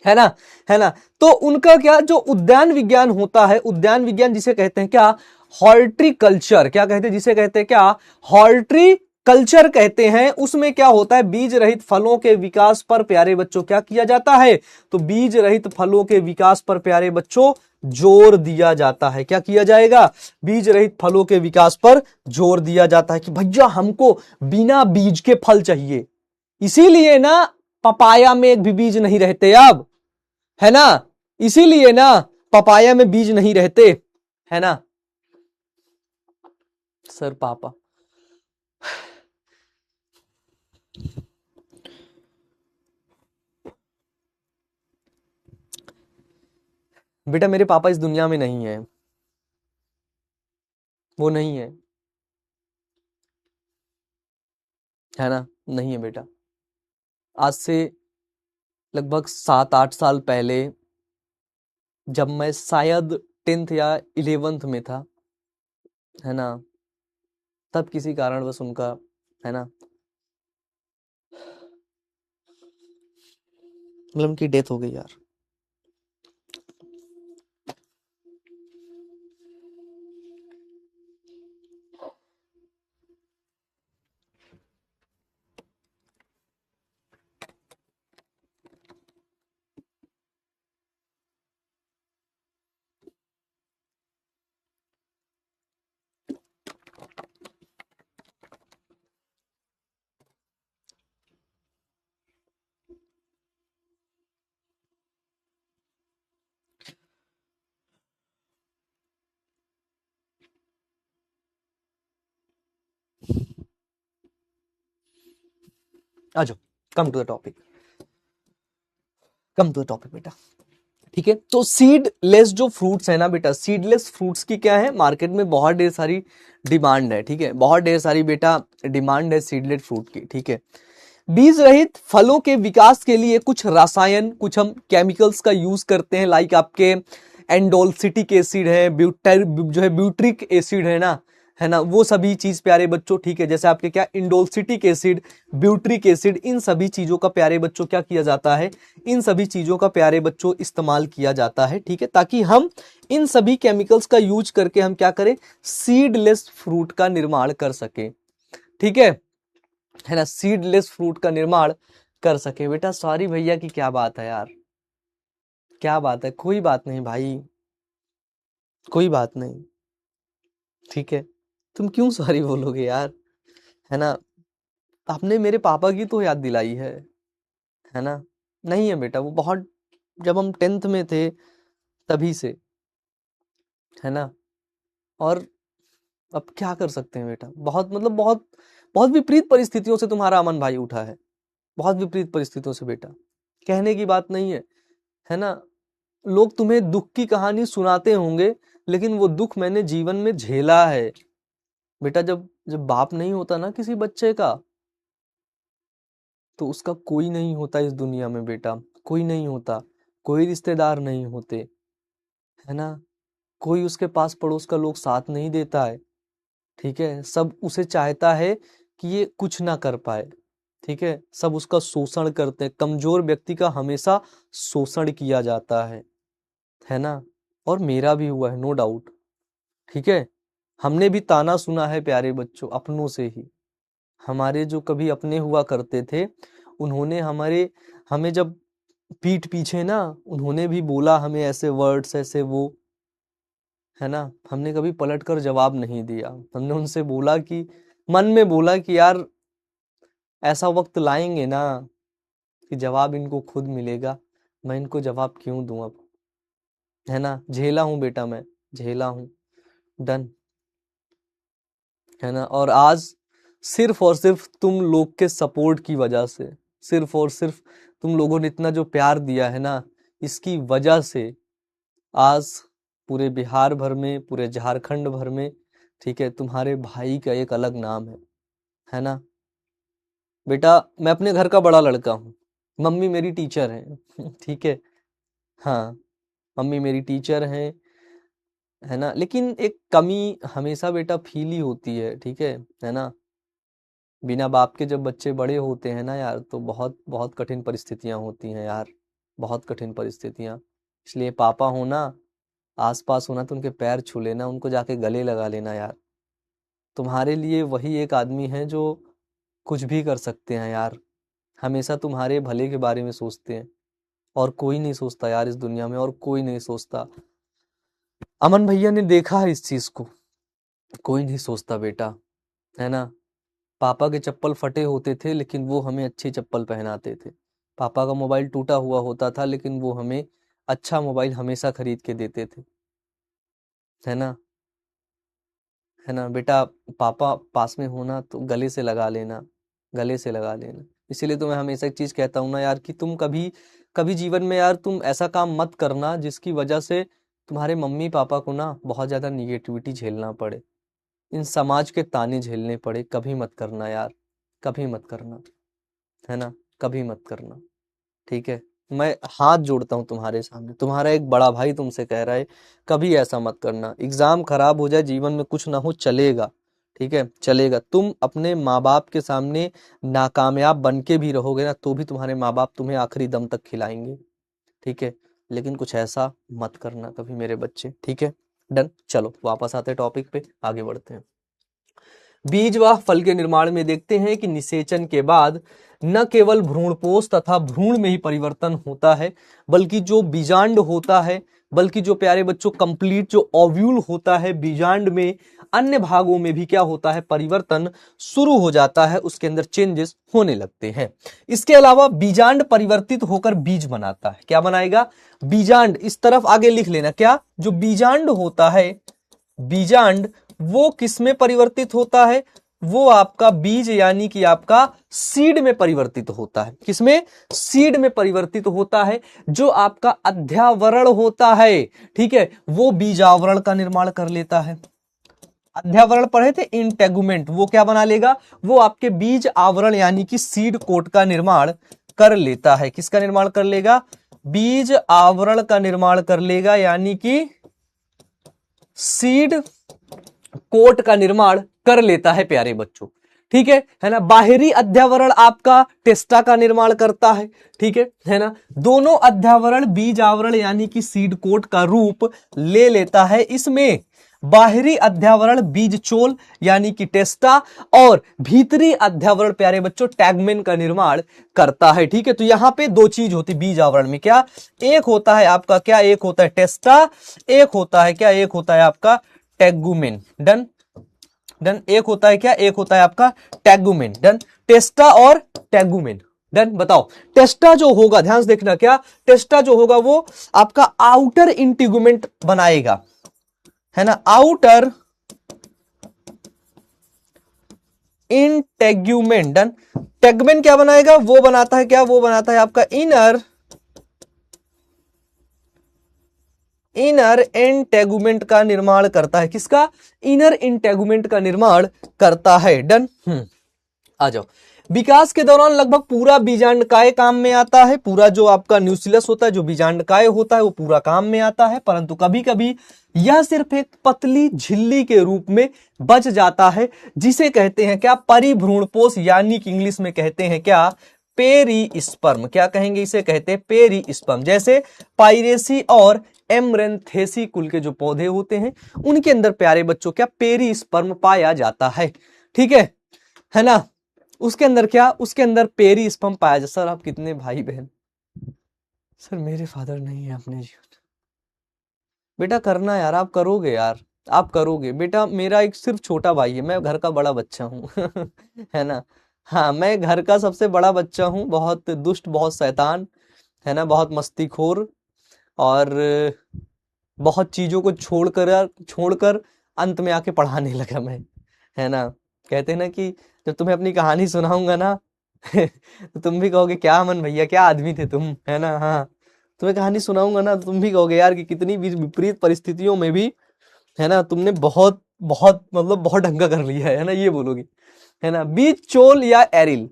ना, है ना। तो उनका क्या, जो उद्यान विज्ञान होता है, उद्यान विज्ञान जिसे कहते हैं क्या, हॉर्टिकल्चर, क्या कहते हैं जिसे कहते हैं क्या, हॉर्टिकल्चर कहते हैं। उसमें क्या होता है, बीज रहित फलों के विकास पर प्यारे बच्चों क्या किया जाता है, तो बीज रहित फलों के विकास पर प्यारे बच्चों जोर दिया जाता है। क्या किया जाएगा, बीज रहित फलों के विकास पर जोर दिया जाता है कि भैया हमको बिना बीज के फल चाहिए। इसीलिए ना पपाया में एक भी बीज नहीं रहते अब, है ना, इसीलिए ना पपाया में बीज नहीं रहते, है ना। सर पापा, बेटा मेरे पापा इस दुनिया में नहीं है, वो नहीं है ना, नहीं है बेटा। आज से लगभग 7-8 साल पहले, जब मैं शायद 10th या 11th में था, है ना, तब किसी कारणवश उनका, है ना, मतलब उनकी डेथ हो गई यार। आ जाओ, come to the topic, come to the topic बेटा। ठीक है, तो सीडलेस जो फ्रूट्स है ना बेटा, सीडलेस फ्रूट्स की क्या है, मार्केट में बहुत ढेर सारी डिमांड है। ठीक है, बहुत ढेर सारी बेटा डिमांड है सीडलेस फ्रूट की। ठीक है, बीज रहित फलों के विकास के लिए कुछ रसायन, कुछ हम केमिकल्स का यूज करते हैं, लाइक आपके एंडोल्सिटिक एसिड है, जो है ब्यूट्रिक एसिड है ना, वो सभी चीज प्यारे बच्चों। ठीक है, जैसे आपके क्या इंडोल्सिटिक एसिड, ब्यूट्रिक एसिड, इन सभी चीजों का प्यारे बच्चों क्या किया जाता है, इन सभी चीजों का प्यारे बच्चों इस्तेमाल किया जाता है। ठीक है, ताकि हम इन सभी केमिकल्स का यूज करके हम क्या करें, सीडलेस फ्रूट का निर्माण कर सके। ठीक है ना, सीडलेस फ्रूट का निर्माण कर सके। बेटा सॉरी भैया की क्या बात है यार, क्या बात है, कोई बात नहीं भाई, कोई बात नहीं। ठीक है, तुम क्यों सॉरी बोलोगे यार, है ना, आपने मेरे पापा की तो याद दिलाई है ना। नहीं है बेटा, वो बहुत, जब हम 10th में थे तभी से, है ना। और अब क्या कर सकते हैं बेटा, बहुत मतलब बहुत बहुत विपरीत परिस्थितियों से तुम्हारा अमन भाई उठा है, बहुत विपरीत परिस्थितियों से बेटा, कहने की बात नहीं है ना। लोग तुम्हें दुख की कहानी सुनाते होंगे, लेकिन वो दुख मैंने जीवन में झेला है बेटा। जब जब बाप नहीं होता ना किसी बच्चे का, तो उसका कोई नहीं होता इस दुनिया में बेटा, कोई नहीं होता, कोई रिश्तेदार नहीं होते, है ना, कोई उसके पास पड़ोस का लोग साथ नहीं देता है। ठीक है, सब उसे चाहता है कि ये कुछ ना कर पाए। ठीक है, सब उसका शोषण करते हैं, कमजोर व्यक्ति का हमेशा शोषण किया जाता है ना। और मेरा भी हुआ है, नो डाउट। ठीक है, हमने भी ताना सुना है प्यारे बच्चों अपनों से ही। हमारे जो कभी अपने हुआ करते थे, उन्होंने हमें जब पीठ पीछे ना, उन्होंने भी बोला हमें ऐसे वर्ड्स, ऐसे वो, है ना। हमने कभी पलट कर जवाब नहीं दिया, हमने उनसे बोला कि, मन में बोला कि यार ऐसा वक्त लाएंगे ना कि जवाब इनको खुद मिलेगा, मैं इनको जवाब क्यों दूं अब, है ना। झेला हूं बेटा मैं, झेला हूं, डन, है ना। और आज सिर्फ और सिर्फ तुम लोग के सपोर्ट की वजह से, सिर्फ और सिर्फ तुम लोगों ने इतना जो प्यार दिया है ना, इसकी वजह से आज पूरे बिहार भर में, पूरे झारखंड भर में, ठीक है, तुम्हारे भाई का एक अलग नाम है ना। बेटा मैं अपने घर का बड़ा लड़का हूँ, मम्मी मेरी टीचर है ठीक है, हाँ, मम्मी मेरी टीचर है ना। लेकिन एक कमी हमेशा बेटा फील ही होती है। ठीक है ना। बिना बाप के जब बच्चे बड़े होते हैं ना यार, तो बहुत बहुत कठिन परिस्थितियां होती हैं यार, बहुत कठिन परिस्थितियां। इसलिए पापा होना, आसपास होना, तो उनके पैर छू लेना, उनको जाके गले लगा लेना यार। तुम्हारे लिए वही एक आदमी है जो कुछ भी कर सकते हैं यार, हमेशा तुम्हारे भले के बारे में सोचते हैं, और कोई नहीं सोचता यार इस दुनिया में, और कोई नहीं सोचता। अमन भैया ने देखा है इस चीज को, कोई नहीं सोचता बेटा, है ना। पापा के चप्पल फटे होते थे, लेकिन वो हमें अच्छी चप्पल पहनाते थे। पापा का मोबाइल टूटा हुआ होता था, लेकिन वो हमें अच्छा मोबाइल हमेशा खरीद के देते थे, है ना, है ना बेटा। पापा पास में होना तो गले से लगा लेना, गले से लगा लेना। इसीलिए तो मैं हमेशा एक चीज कहता हूँ ना यार, कि तुम कभी कभी जीवन में यार तुम ऐसा काम मत करना जिसकी वजह से तुम्हारे मम्मी पापा को ना बहुत ज्यादा निगेटिविटी झेलना पड़े, इन समाज के ताने झेलने पड़े। कभी मत करना यार, कभी मत करना, है ना, कभी मत करना। ठीक है, मैं हाथ जोड़ता हूँ तुम्हारे सामने, तुम्हारा एक बड़ा भाई तुमसे कह रहा है, कभी ऐसा मत करना। एग्जाम खराब हो जाए, जीवन में कुछ ना हो, चलेगा, ठीक है, चलेगा। तुम अपने माँ बाप के सामने नाकामयाब बन के भी रहोगे ना, तो भी तुम्हारे माँ बाप तुम्हें आखिरी दम तक खिलाएंगे। ठीक है, लेकिन कुछ ऐसा मत करना कभी मेरे बच्चे। ठीक है, डन। चलो वापस आते टॉपिक पे, आगे बढ़ते हैं। बीज व फल के निर्माण में देखते हैं कि निषेचन के बाद न केवल भ्रूणपोष तथा भ्रूण में ही परिवर्तन होता है, बल्कि जो बीजांड होता है, बल्कि जो प्यारे बच्चों कंप्लीट जो ओव्यूल होता है बीजांड में, अन्य भागों में भी क्या होता है, परिवर्तन शुरू हो जाता है, उसके अंदर चेंजेस होने लगते हैं। इसके अलावा बीजांड परिवर्तित होकर बीज बनाता है। क्या बनाएगा, बीजांड। इस तरफ आगे लिख लेना, क्या, जो बीजांड होता है, बीजांड वो किस में परिवर्तित होता है, वो आपका बीज यानी कि आपका सीड में परिवर्तित होता है। किसमें? सीड में परिवर्तित होता है। जो आपका अध्यावरण होता है, ठीक है, वो बीजावरण का निर्माण कर लेता है। अध्यावरण पढ़े थे, इंटेगुमेंट, वो क्या बना लेगा? वो आपके बीज आवरण यानी कि सीड कोट का निर्माण कर लेता है। किसका निर्माण कर लेगा? बीज आवरण का निर्माण कर लेगा, यानी कि सीड कोट का निर्माण कर लेता है प्यारे बच्चों। ठीक है ना। बाहरी अध्यावरण आपका टेस्टा का निर्माण करता है। ठीक है ना। दोनों अध्यावरण बीज आवरण यानी कि सीड कोट का रूप ले लेता है। इसमें बाहरी अध्यावरण बीज चोल यानी कि टेस्टा और भीतरी अध्यावरण प्यारे बच्चों टैगमेन का निर्माण करता है। ठीक है। तो यहां पे दो चीज होती बीज आवरण में, क्या? एक होता है आपका क्या? एक होता है टेस्टा, एक होता है क्या? एक होता है आपका टैगुमेन। Done done. एक होता है क्या? एक होता है आपका टैगुमेन। डन। टेस्टा और टैगुमेन। डन। बताओ टेस्टा जो होगा, ध्यान से देखना, क्या? टेस्टा जो होगा वो आपका आउटर इंटीगुमेंट बनाएगा, है ना, आउटर इंटेगुमेंट। डन। टैगमेन क्या बनाएगा? वो बनाता है क्या? वो बनाता है आपका इनर इंटेगुमेंट का निर्माण करता है। किसका? इनर इंटेगुमेंट का निर्माण करता है। डन। आ जाओ। विकास के दौरान लगभग पूरा बीजांडकाय काम में आता है। पूरा जो आपका न्यूक्लियस होता है, जो बीजांडकाय होता है, वो पूरा काम में आता है, परंतु कभी कभी यह सिर्फ एक पतली झिल्ली के रूप में बच जाता है, जिसे कहते हैं क्या? परिभ्रूणपोष, यानी कि इंग्लिश में कहते हैं क्या? पेरीस्पर्म। क्या कहेंगे? इसे कहते हैं पेरीस्पर्म। जैसे पाइरेसी और एमरेंथेसी कुल के जो पौधे होते हैं, उनके अंदर प्यारे बच्चों क्या? पेरीस्पर्म पाया जाता है। ठीक है ना। उसके अंदर क्या? उसके अंदर पेरीस्पर्म पाया जाता। सर आप कितने भाई बहन? सर मेरे फादर नहीं है अपने जीवन। बेटा करना यार, आप करोगे यार, आप करोगे बेटा। मेरा एक सिर्फ छोटा भाई है, मैं घर का बड़ा बच्चा हूँ है ना। हाँ, मैं घर का सबसे बड़ा बच्चा हूँ, बहुत दुष्ट, बहुत शैतान, है ना, बहुत मस्तीखोर, और बहुत चीजों को छोड़कर अंत में आके पढ़ाने लगा मैं, है ना। कहते हैं ना कि जब तुम्हें अपनी कहानी सुनाऊंगा ना तो तुम भी कहोगे क्या अमन भैया, क्या आदमी थे तुम, है ना। हाँ, तुम्हें कहानी सुनाऊंगा ना तो तुम भी कहोगे यार कि कितनी भी विपरीत परिस्थितियों में भी, है ना, तुमने बहुत बहुत मतलब बहुत ढंगा कर लिया है ना, ये बोलोगे, है ना। बीज चोल या एरिल।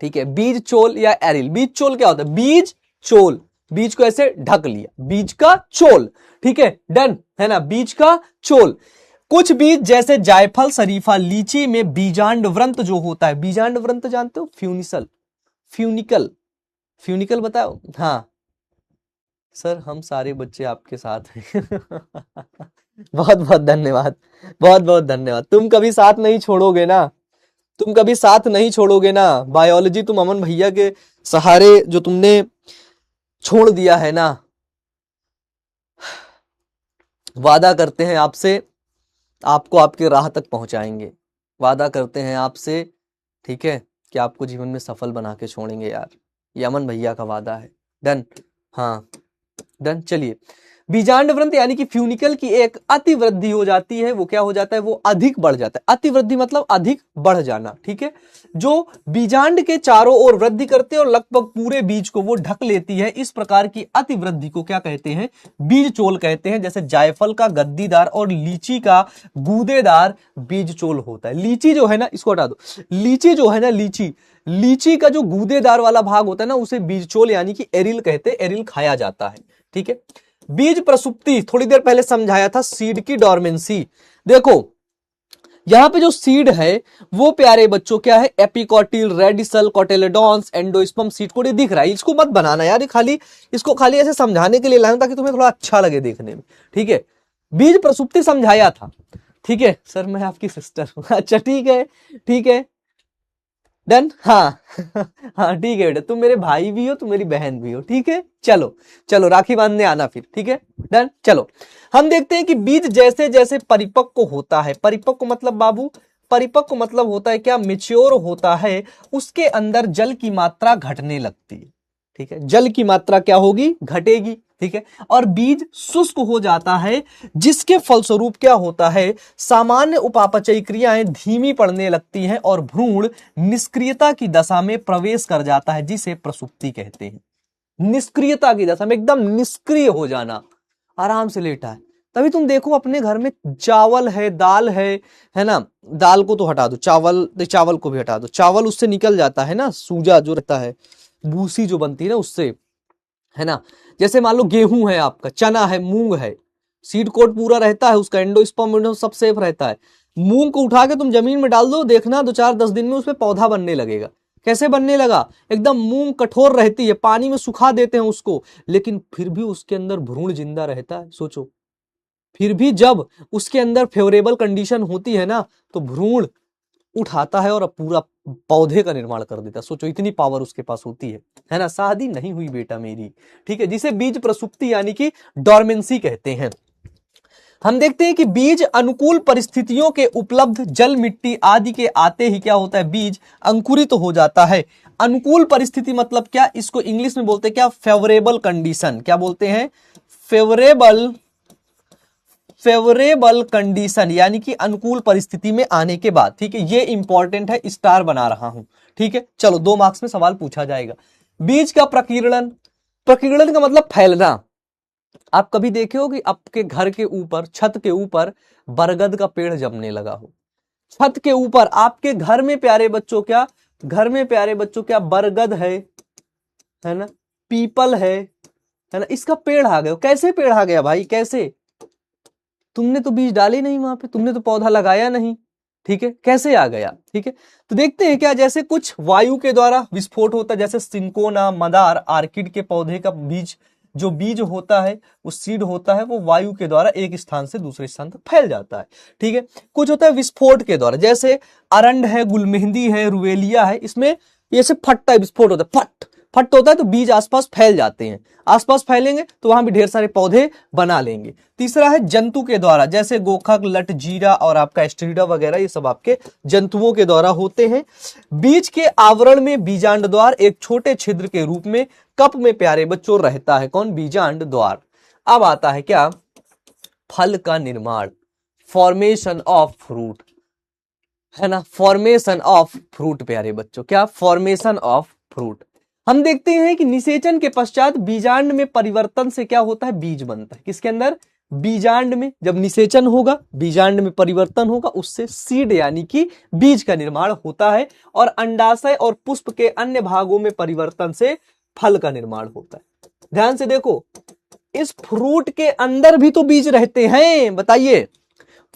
ठीक है, बीज चोल या एरिल। बीज चोल क्या होता है? बीज चोल, बीज को ऐसे ढक लिया, बीज का चोल। ठीक है, डन, है ना, बीज का चोल। कुछ बीज जैसे जायफल, शरीफा, लीची में बीजांड व्रंत जो होता है, बीजांड व्रंत जानते हो? फ्यूनिसल, फ्यूनिकल, फ्यूनिकल बताओ। हाँ सर, हम सारे बच्चे आपके साथ हैं बहुत बहुत धन्यवाद, बहुत बहुत धन्यवाद। तुम कभी साथ नहीं छोड़ोगे ना, तुम कभी साथ नहीं छोड़ोगे ना। बायोलॉजी तुम अमन भैया के सहारे जो तुमने छोड़ दिया है ना, वादा करते हैं आपसे, आपको आपके राह तक पहुंचाएंगे। वादा करते हैं आपसे, ठीक है, कि आपको जीवन में सफल बना के छोड़ेंगे यार। ये अमन भैया का वादा है। डन। हाँ डन। चलिए, बीजांड व्रंत यानी कि फ्यूनिकल की एक अतिवृद्धि हो जाती है। वो क्या हो जाता है? वो अधिक बढ़ जाता है। अतिवृद्धि मतलब अधिक बढ़ जाना। ठीक है, जो बीजांड के चारों ओर वृद्धि करते हैं और लगभग पूरे बीज को वो ढक लेती है। इस प्रकार की अतिवृद्धि को क्या कहते हैं? बीज चोल कहते हैं। जैसे जायफल का गद्दीदार और लीची का गूदेदार बीज चोल होता है। लीची जो है ना, इसको हटा दो, लीची जो है ना, लीची का जो गूदेदार वाला भाग होता है ना, उसे बीज चोल यानी कि एरिल कहते हैं। एरिल खाया जाता है। ठीक है, बीज प्रसुप्ति थोड़ी देर पहले समझाया था, सीड की डोरमेंसी। देखो यहां पे जो सीड है वो प्यारे बच्चों क्या है? एपिकोटिल, रेडिसल, कोटेलेडॉन्स, एंडोस्पर्म सीड कोड दिख रहा है। इसको मत बनाना यार, इसको खाली ऐसे समझाने के लिए लाया ताकि तुम्हें थोड़ा अच्छा लगे देखने में। ठीक है, बीज प्रसुप्ति समझाया था। ठीक है सर, मैं आपकी सिस्टर हूं। अच्छा ठीक है, ठीक है, डन। हाँ हाँ ठीक है बेटा, तुम मेरे भाई भी हो, तुम मेरी बहन भी हो। ठीक है, चलो चलो राखी बांधने आना फिर। ठीक है, डन। चलो हम देखते हैं कि बीज जैसे जैसे परिपक्व होता है, परिपक्व मतलब बाबू, परिपक्व मतलब होता है क्या? मेच्योर होता है, उसके अंदर जल की मात्रा घटने लगती है। ठीक है, जल की मात्रा क्या होगी, घटेगी, ठीक है, और बीज शुष्क हो जाता है, जिसके फलस्वरूप क्या होता है, सामान्य उपापचयी क्रियाएं धीमी पड़ने लगती हैं और भ्रूण निष्क्रियता की दशा में प्रवेश कर जाता है, जिसे प्रसुप्ति कहते हैं। निष्क्रियता की दशा में, एकदम निष्क्रिय हो जाना, आराम से लेटा है। तभी तुम देखो अपने घर में चावल है, दाल है ना, दाल को तो हटा दो, चावल को भी हटा दो, चावल उससे निकल जाता है ना, सूजा जो रहता है, भूसी जो बनती है ना उससे, है ना। जैसे मान लो गेहूं है आपका, चना है, मूंग है, सीड कोट पूरा रहता है उसका, एंडोस्पर्म सब सेफ रहता है। मूंग को उठा के तुम जमीन में डाल दो, देखना 2-4-10 दिन में उसमें पौधा बनने लगेगा। कैसे बनने लगा, एकदम मूंग कठोर रहती है, पानी में सुखा देते हैं उसको, लेकिन फिर भी उसके अंदर भ्रूण जिंदा रहता है। सोचो, फिर भी जब उसके अंदर फेवरेबल कंडीशन होती है ना, तो भ्रूण उठाता है और पूरा पौधे का निर्माण कर देता है। सोचो, इतनी पावर उसके पास होती है ना। शादी नहीं हुई बेटा मेरी, ठीक है, जिसे बीज प्रसुप्ति यानी कि डोरमेंसी कहते हैं। हम देखते हैं कि बीज अनुकूल परिस्थितियों के उपलब्ध जल, मिट्टी आदि के आते ही क्या होता है, बीज अंकुरित तो हो जाता है। अनुकूल परिस्थिति मतलब क्या, इसको इंग्लिश में बोलते हैं क्या, फेवरेबल कंडीशन। क्या बोलते हैं, फेवरेबल कंडीशन, यानी कि अनुकूल परिस्थिति में आने के बाद, ठीक है, ये इंपॉर्टेंट है, स्टार बना रहा हूं, ठीक है। चलो 2 मार्क्स में सवाल पूछा जाएगा। बीज का प्रकीर्णन, प्रकीर्णन का मतलब फैलना। आप कभी देखे हो कि आपके घर के ऊपर, छत के ऊपर बरगद का पेड़ जमने लगा हो, छत के ऊपर आपके घर में प्यारे बच्चों, क्या घर में प्यारे बच्चों, क्या बरगद है ना, पीपल है ना, इसका पेड़ आ गया। कैसे पेड़ आ गया भाई, कैसे, तुमने तो बीज डाले नहीं वहां पे, तुमने तो पौधा लगाया नहीं, ठीक है, कैसे आ गया, ठीक है। तो देखते हैं क्या, जैसे कुछ वायु के द्वारा विस्फोट होता है, जैसे सिंकोना, मदार, आर्किड के पौधे का बीज, जो बीज होता है, वो सीड होता है, वो वायु के द्वारा एक स्थान से दूसरे स्थान तक फैल जाता है, ठीक है। कुछ होता है विस्फोट के द्वारा, जैसे अरंड है, गुलमेहंदी है, रुवेलिया है, इसमें ऐसे फटता है, विस्फोट होता है, फट होता है, तो बीज आसपास फैल जाते हैं, आसपास फैलेंगे तो वहां भी ढेर सारे पौधे बना लेंगे। तीसरा है जंतु के द्वारा, जैसे गोखक, लटजीरा और आपका एस्ट्रीडा वगैरह, ये सब आपके जंतुओं के द्वारा होते हैं। बीज के आवरण में बीजांड द्वार एक छोटे छिद्र के रूप में कप में प्यारे बच्चों रहता है। कौन, बीजांड द्वार। अब आता है क्या, फल का निर्माण, फॉर्मेशन ऑफ फ्रूट, है ना, फॉर्मेशन ऑफ फ्रूट प्यारे बच्चों, क्या, फॉर्मेशन ऑफ फ्रूट। हम देखते हैं कि निषेचन के पश्चात बीजांड में परिवर्तन से क्या होता है, बीज बनता है। किसके अंदर, बीजांड में। जब निषेचन होगा, बीजांड में परिवर्तन होगा, उससे सीड यानी कि बीज का निर्माण होता है, और अंडाशय और पुष्प के अन्य भागों में परिवर्तन से फल का निर्माण होता है। ध्यान से देखो, इस फ्रूट के अंदर भी तो बीज रहते हैं, बताइए,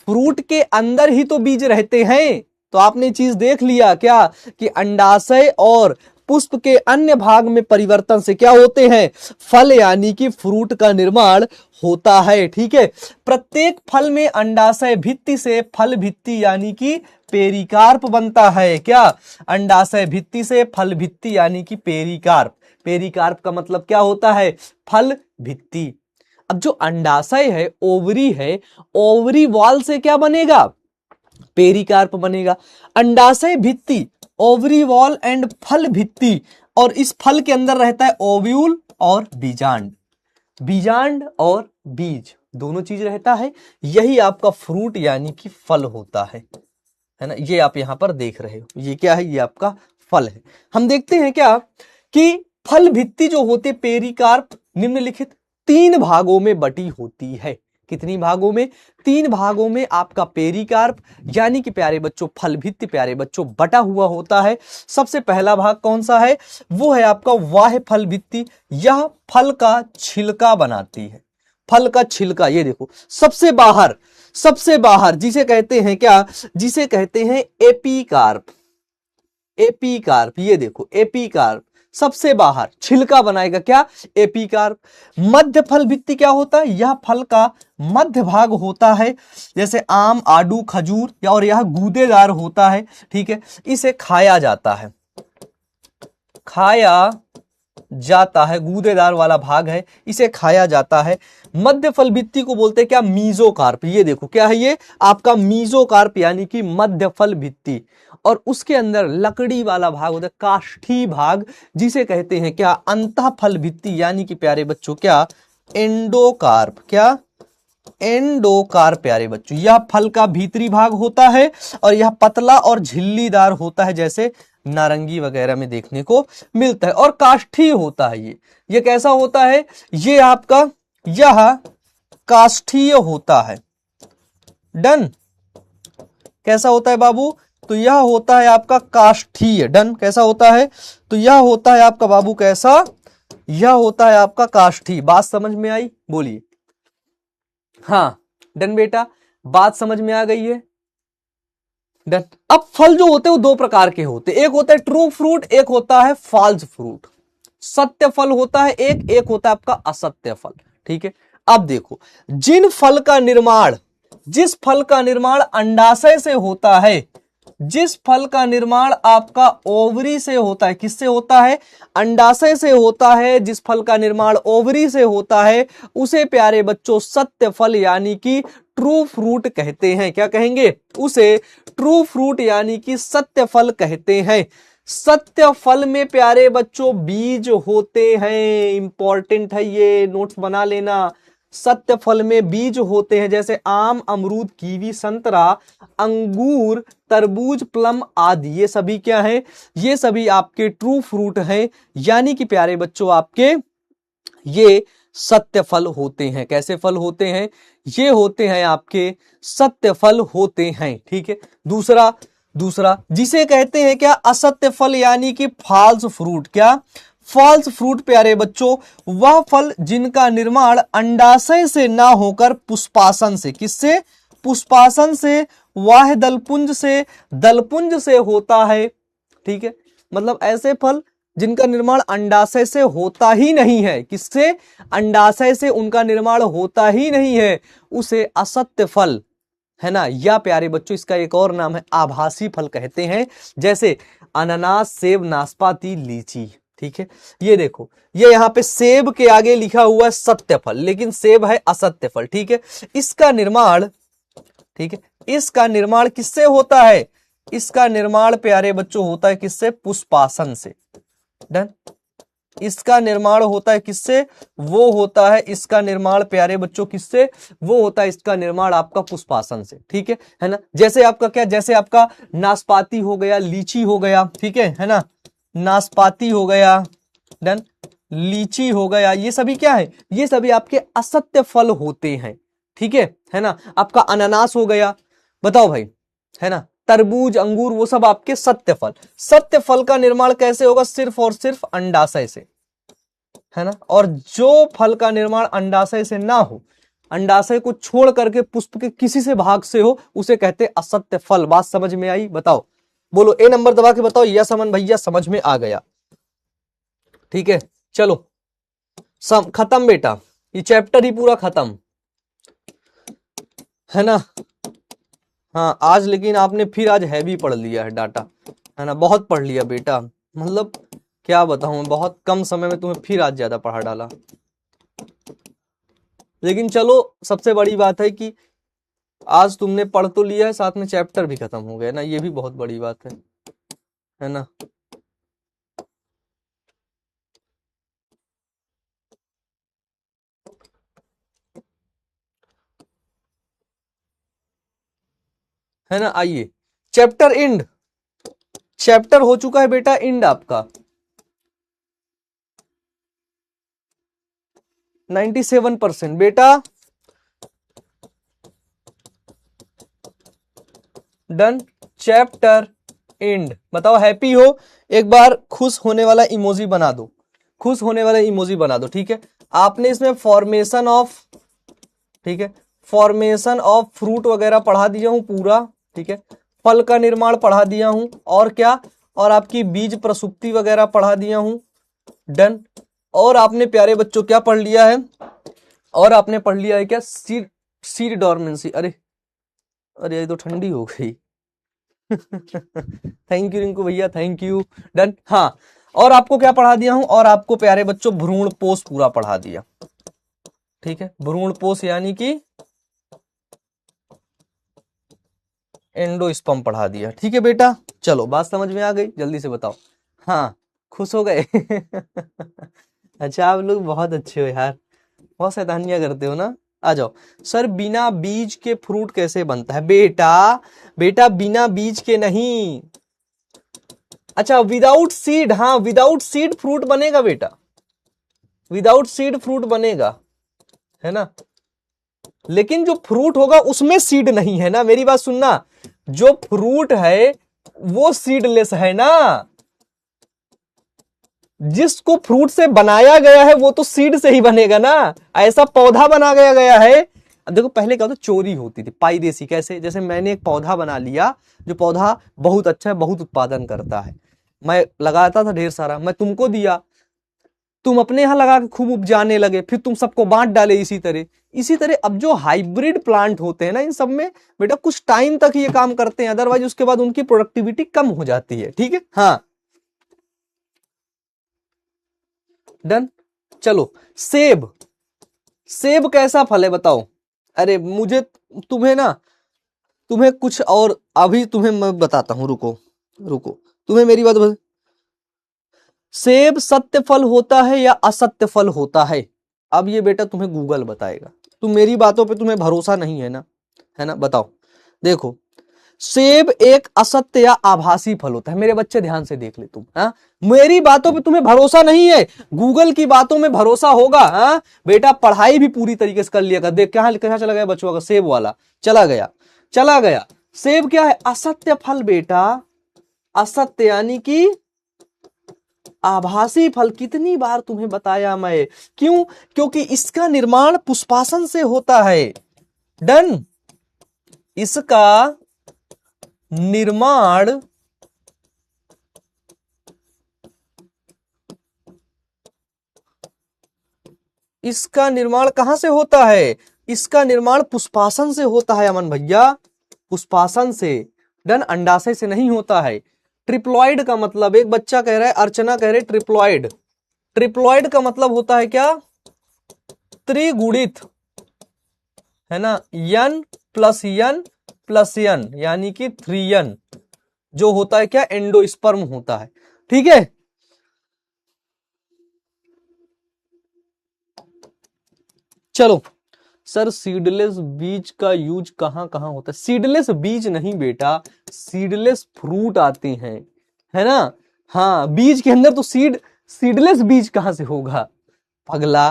फ्रूट के अंदर ही तो बीज रहते हैं। तो आपने चीज देख लिया क्या, कि अंडाशय और पुष्प के अन्य भाग में परिवर्तन से क्या होते हैं, फल यानी कि फ्रूट का निर्माण होता है, ठीक है। प्रत्येक फल में अंडाशय भित्ति से फल भित्ति यानी कि पेरिकार्प बनता है। क्या, अंडाशय भित्ति से फल भित्ति यानी कि पेरिकार्प। पेरिकार्प का मतलब क्या होता है, फल भित्ति। अब जो अंडाशय है, ओवरी है, ओवरी वॉल से क्या बनेगा, पेरिकार्प बनेगा। अंडाशय भित्ति, ओवरी वॉल एंड फल भित्ति, और इस फल के अंदर रहता है ओव्यूल और बीजांड, बीजांड और बीज दोनों चीज रहता है। यही आपका फ्रूट यानी कि फल होता है ना। ये आप यहां पर देख रहे हो, ये क्या है, ये आपका फल है। हम देखते हैं क्या, कि फल भित्ति जो होते पेरिकार्प निम्नलिखित 3 भागों में बटी होती है। कितनी भागों में, 3 भागों में आपका पेरिकार्प यानी कि प्यारे बच्चों फल भित्ति प्यारे बच्चों बटा हुआ होता है। सबसे पहला भाग कौन सा है, वो है आपका वाह्य फल भित्ति। यह फल का छिलका बनाती है, फल का छिलका। ये देखो सबसे बाहर जिसे कहते हैं क्या, जिसे कहते हैं एपीकार्प, एपीकार्प। ये देखो एपीकार्प सबसे बाहर छिलका बनाएगा, क्या, एपीकार्प। मध्य फल भित्ति क्या होता है, यह फल का मध्य भाग होता है, जैसे आम, आड़ू, खजूर, और यह गूदेदार होता है, ठीक है। इसे खाया जाता है, खाया जाता है, गूदेदार वाला भाग है, इसे खाया जाता है। मध्य फल भित्ति को बोलते हैं क्या, मीजोकार्प। ये देखो क्या है, ये आपका मीजोकार्प यानी कि मध्य फल भित्ति। और उसके अंदर लकड़ी वाला भाग होता है, काष्ठी भाग, जिसे कहते हैं क्या, अंतःफल भित्ति, यानी कि प्यारे बच्चों क्या, एंडोकार्प। क्या, एंडोकार्प प्यारे बच्चों। यह फल का भीतरी भाग होता है और यह पतला और झिल्लीदार होता है, जैसे नारंगी वगैरह में देखने को मिलता है, और काष्ठी होता है। ये कैसा होता है, ये आपका, यह काष्ठीय होता है। डन। कैसा होता है बाबू, तो यह होता है आपका काष्ठीय। डन। कैसा होता है, तो यह होता है आपका बाबू कैसा, यह होता है आपका काष्ठी। बात समझ में आई, बोलिए। हाँ डन बेटा, बात समझ में आ गई है। डन। अब फल जो होते हैं वो दो प्रकार के होते हैं, एक होता है ट्रू फ्रूट, एक होता है फॉल्स फ्रूट। सत्य फल होता है एक, एक होता है आपका असत्य फल। ठीक है। अब देखो, जिन फल का निर्माण, जिस फल का निर्माण अंडाशय से होता है, जिस फल का निर्माण आपका ओवरी से होता है, किससे होता है, अंडाशय से होता है, जिस फल का निर्माण ओवरी से होता है, उसे प्यारे बच्चों सत्य फल यानी कि ट्रू फ्रूट कहते हैं। क्या कहेंगे, उसे ट्रू फ्रूट यानी कि सत्य फल कहते हैं। सत्य फल में प्यारे बच्चों बीज होते हैं, इंपॉर्टेंट है ये, नोट्स बना लेना। सत्य फल में बीज होते हैं, जैसे आम, अमरूद, कीवी, संतरा, अंगूर, तरबूज, प्लम आदि। ये सभी क्या हैं, ये सभी आपके ट्रू फ्रूट हैं, यानी कि प्यारे बच्चों आपके ये सत्य फल होते हैं। कैसे फल होते हैं, ये होते हैं आपके सत्य फल होते हैं। ठीक है। दूसरा, दूसरा जिसे कहते हैं क्या, असत्य फल यानी कि फॉल्स फ्रूट। क्या, फॉल्स फ्रूट प्यारे बच्चों, वह फल जिनका निर्माण अंडाशय से ना होकर पुष्पासन से, किससे, पुष्पासन से, वाह दलपुंज से, दलपुंज से होता है। ठीक है। मतलब ऐसे फल जिनका निर्माण अंडाशय से होता ही नहीं है, किससे, अंडाशय से उनका निर्माण होता ही नहीं है, उसे असत्य फल, है ना। या प्यारे बच्चों इसका एक और नाम है आभासी फल कहते हैं, जैसे अनानास, सेब, नाशपाती, लीची। ठीक है। ये देखो, ये यहाँ पे सेब के आगे लिखा हुआ है सत्य फल, लेकिन सेब है असत्य फल। ठीक है। इसका निर्माण, ठीक है, इसका निर्माण किससे होता है, इसका निर्माण प्यारे बच्चों होता है किससे, पुष्पासन से। डन। इसका निर्माण होता है किससे, वो होता है इसका निर्माण प्यारे बच्चों किससे, वो होता है इसका निर्माण आपका पुष्पासन से। ठीक है ना। जैसे आपका क्या, जैसे आपका नाशपाती हो गया, लीची हो गया, ठीक है ना, नाशपाती हो गया, डन, लीची हो गया, ये सभी क्या है, ये सभी आपके असत्य फल होते हैं। ठीक है ना। आपका अनानास हो गया, बताओ भाई, है ना, तरबूज, अंगूर, वो सब आपके सत्य फल। सत्य फल का निर्माण कैसे होगा, सिर्फ और सिर्फ अंडाशय से, है ना। और जो फल का निर्माण अंडाशय से ना हो, अंडाशय को छोड़ करके पुष्प के किसी से भाग से हो, उसे कहते असत्य फल। बात समझ में आई, बताओ, बोलो ए नंबर दबा के बताओ, यस अमन भैया समझ में आ गया। ठीक है, चलो खत्म बेटा, ये चैप्टर ही पूरा खत्म, है ना। हाँ आज लेकिन आपने फिर आज हैवी पढ़ लिया है डाटा, है ना, बहुत पढ़ लिया बेटा, मतलब क्या बताऊं, बहुत कम समय में तुम्हें फिर आज ज्यादा पढ़ा डाला। लेकिन चलो सबसे बड़ी बात है कि आज तुमने पढ़ तो लिया है, साथ में चैप्टर भी खत्म हो गया ना, ये भी बहुत बड़ी बात है ना। है ना। आइए चैप्टर एंड, चैप्टर हो चुका है बेटा एंड आपका 97% बेटा, डन, चैप्टर एंड। बताओ हैप्पी हो, एक बार खुश होने वाला इमोजी बना दो, खुश होने वाला इमोजी बना दो। ठीक है। आपने इसमें फॉर्मेशन ऑफ, ठीक है, फॉर्मेशन ऑफ फ्रूट वगैरह पढ़ा दिया हूं पूरा। ठीक है। फल का निर्माण पढ़ा दिया हूं, और क्या, और आपकी बीज प्रसुप्ति वगैरह पढ़ा दिया हूं। डन। और आपने प्यारे बच्चों क्या पढ़ लिया है, और आपने पढ़ लिया है क्या, सीड, सीड डॉर्मेंसी। अरे अरे ये तो ठंडी हो गई थैंक यू रिंकू भैया, थैंक यू। डन। हाँ, और आपको क्या पढ़ा दिया हूं, और आपको प्यारे बच्चों भ्रूण पोष पूरा पढ़ा दिया। ठीक है, भ्रूण पोष यानी कि एंडोस्पर्म पढ़ा दिया। ठीक है बेटा। चलो बात समझ में आ गई, जल्दी से बताओ। हाँ, खुश हो गए। अच्छा, आप लोग बहुत अच्छे हो यार, बहुत शैतानियां करते हो ना। आ जाओ। सर बिना बीज के फ्रूट कैसे बनता है? बेटा बेटा बिना बीज के नहीं। अच्छा, विदाउट सीड, हाँ विदाउट सीड फ्रूट बनेगा बेटा, विदाउट सीड फ्रूट बनेगा, है ना। लेकिन जो फ्रूट होगा उसमें सीड नहीं है ना, मेरी बात सुनना। जो फ्रूट है वो सीडलेस है ना, जिसको फ्रूट से बनाया गया है वो तो सीड से ही बनेगा ना। ऐसा पौधा बना गया है। अब देखो पहले क्या होता, चोरी होती थी पाइदेसी। कैसे? जैसे मैंने एक पौधा बना लिया, जो पौधा बहुत अच्छा है, बहुत उत्पादन करता है, मैं लगाता था ढेर सारा, मैं तुमको दिया, तुम अपने यहां लगा के खूब उपजाने लगे, फिर तुम सबको बांट डाले। इसी तरह अब जो हाइब्रिड प्लांट होते हैं ना, इन सब में बेटा कुछ टाइम तक ये काम करते हैं, अदरवाइज उसके बाद उनकी प्रोडक्टिविटी कम हो जाती है। ठीक है, हाँ डन। चलो, सेब, सेब कैसा फल है बताओ? अरे मुझे, तुम्हें ना, तुम्हें कुछ और, अभी तुम्हें मैं बताता हूं, रुको रुको, तुम्हें मेरी बात सेब सत्य फल होता है या असत्य फल होता है? अब ये बेटा तुम्हें गूगल बताएगा, तुम मेरी बातों पे तुम्हें भरोसा नहीं है ना, है ना, बताओ। देखो, सेब एक असत्य या आभासी फल होता है। मेरे बच्चे ध्यान से देख ले तुम, हाँ, मेरी बातों पे तुम्हें भरोसा नहीं है, गूगल की बातों में भरोसा होगा। हाँ बेटा, पढ़ाई भी पूरी तरीके से कर लिया कर। देख कहां कहां चला गया बच्चों का सेब वाला, चला गया, चला गया। सेब क्या है? असत्य फल बेटा, असत्य यानी कि आभासी फल। कितनी बार तुम्हें बताया मैं, क्यों? क्योंकि इसका निर्माण पुष्पासन से होता है। डन। इसका निर्माण इसका निर्माण कहां से होता है? इसका निर्माण पुष्पासन से होता है अमन भैया, पुष्पासन से। डन, अंडाशय से नहीं होता है। ट्रिप्लॉइड का मतलब, एक बच्चा कह रहा है, अर्चना कह रहे ट्रिप्लॉइड, ट्रिप्लॉइड का मतलब होता है क्या? त्रिगुणित, है ना, यन प्लस यन प्लस यन, यानी कि 3n, जो होता है क्या? एंडोस्पर्म होता है। ठीक है, चलो। सर सीडलेस बीज का यूज कहां कहां होता है? सीडलेस बीज नहीं बेटा, सीडलेस फ्रूट आते हैं, है ना। हाँ, बीज के अंदर तो सीडलेस बीज कहां से होगा पगला।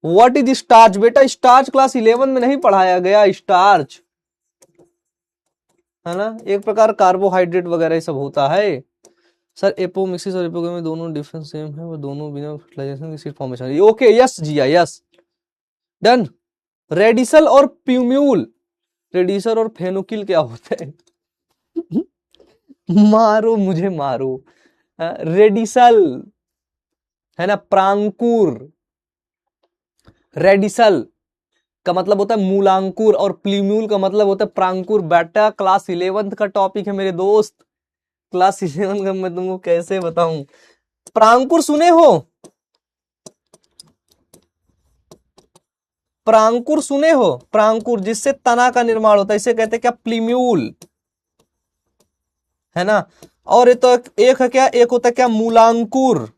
What is starch? बेटा स्टार्च क्लास 11 में नहीं पढ़ाया गया, स्टार्च, है ना, एक प्रकार कार्बोहाइड्रेट वगैरह ये सब होता है। सर एपोमिक्सिस और एपोगेमी दोनों डिफरेंस सेम है, वो दोनों बिना फर्टिलाइजेशन की सीड फॉर्मेशन। ओके, यस जिया, यस, डन। रेडिसल और प्यूम्यूल, रेडिसल और फेनुकिल क्या होता है? मारो मुझे मारो। रेडिसल, है ना, प्रांकुर, रेडिसल का मतलब होता है मूलांकुर, और प्लीम्यूल का मतलब होता है प्रांकुर। बेटा क्लास 11th का टॉपिक है मेरे दोस्त, क्लास 11 का मैं तुमको कैसे बताऊं। प्रांकुर सुने हो? प्रांकुर सुने हो? प्रांकुर, जिससे तना का निर्माण होता है, इसे कहते हैं क्या? प्लीम्यूल, है ना। और ये तो एक है क्या, एक होता है क्या? मूलांकुर,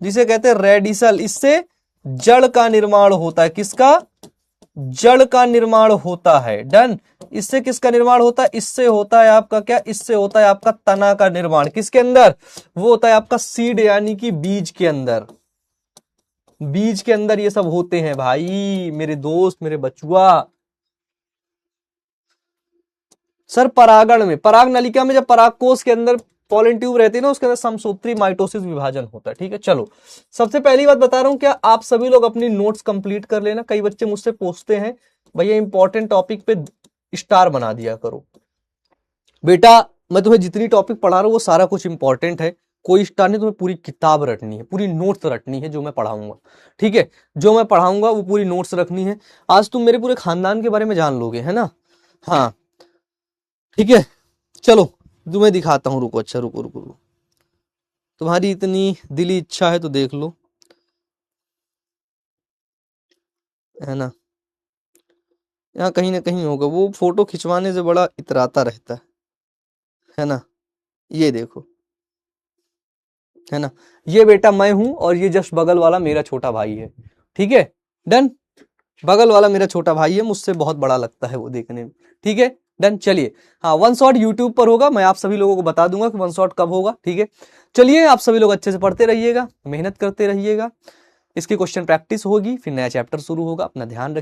जिसे कहते हैं रेडिसल। इससे जड़ का निर्माण होता है। किसका? जड़ का निर्माण होता है। डन। इससे किसका निर्माण होता है? इससे होता है आपका क्या? इससे होता है आपका तना का निर्माण। किसके अंदर? वो होता है आपका सीड, यानी कि बीज के अंदर। बीज के अंदर ये सब होते हैं भाई, मेरे दोस्त, मेरे बचुआ। सर परागण में, पराग नलिका में, जब परागकोश के अंदर पॉलन ट्यूब रहती है ना, उसके अंदर समसूत्री माइटोसिस विभाजन होता है। ठीक है, चलो। सबसे पहली बात बता रहा हूं, क्या आप सभी लोग अपनी नोट्स कंप्लीट कर लेना। कई बच्चे मुझसे पूछते हैं, भैया इंपॉर्टेंट टॉपिक पे स्टार बना दिया करो। बेटा मैं तुम्हें जितनी टॉपिक पढ़ा रहा हूं वो सारा कुछ इंपॉर्टेंट है, कोई स्टार नहीं। तुम्हें पूरी किताब रटनी है, पूरी नोट्स रटनी है जो मैं पढ़ाऊंगा। ठीक है, जो मैं पढ़ाऊंगा वो पूरी नोट्स रखनी है। आज तुम मेरे पूरे खानदान के बारे में जान लोगे, है ना। हाँ ठीक है, चलो तुम्हें दिखाता हूँ। रुको, अच्छा रुको रुको रुको, तुम्हारी इतनी दिली इच्छा है तो देख लो, है ना। यहाँ कहीं ना कहीं होगा, वो फोटो खिंचवाने से बड़ा इतराता रहता है ना। ये देखो, है ना, ये बेटा मैं हूं और ये जस्ट बगल वाला मेरा छोटा भाई है। ठीक है, डन। बगल वाला मेरा छोटा भाई है, मुझसे बहुत बड़ा लगता है वो देखने में। ठीक है, डन। चलिए, हाँ, वन शॉट यूट्यूब पर होगा, मैं आप सभी लोगों को बता दूंगा कि वन शॉट कब होगा। ठीक है, चलिए, आप सभी लोग अच्छे से पढ़ते रहिएगा, मेहनत करते रहिएगा। इसकी क्वेश्चन प्रैक्टिस होगी, फिर नया चैप्टर शुरू होगा। अपना ध्यान रखिए।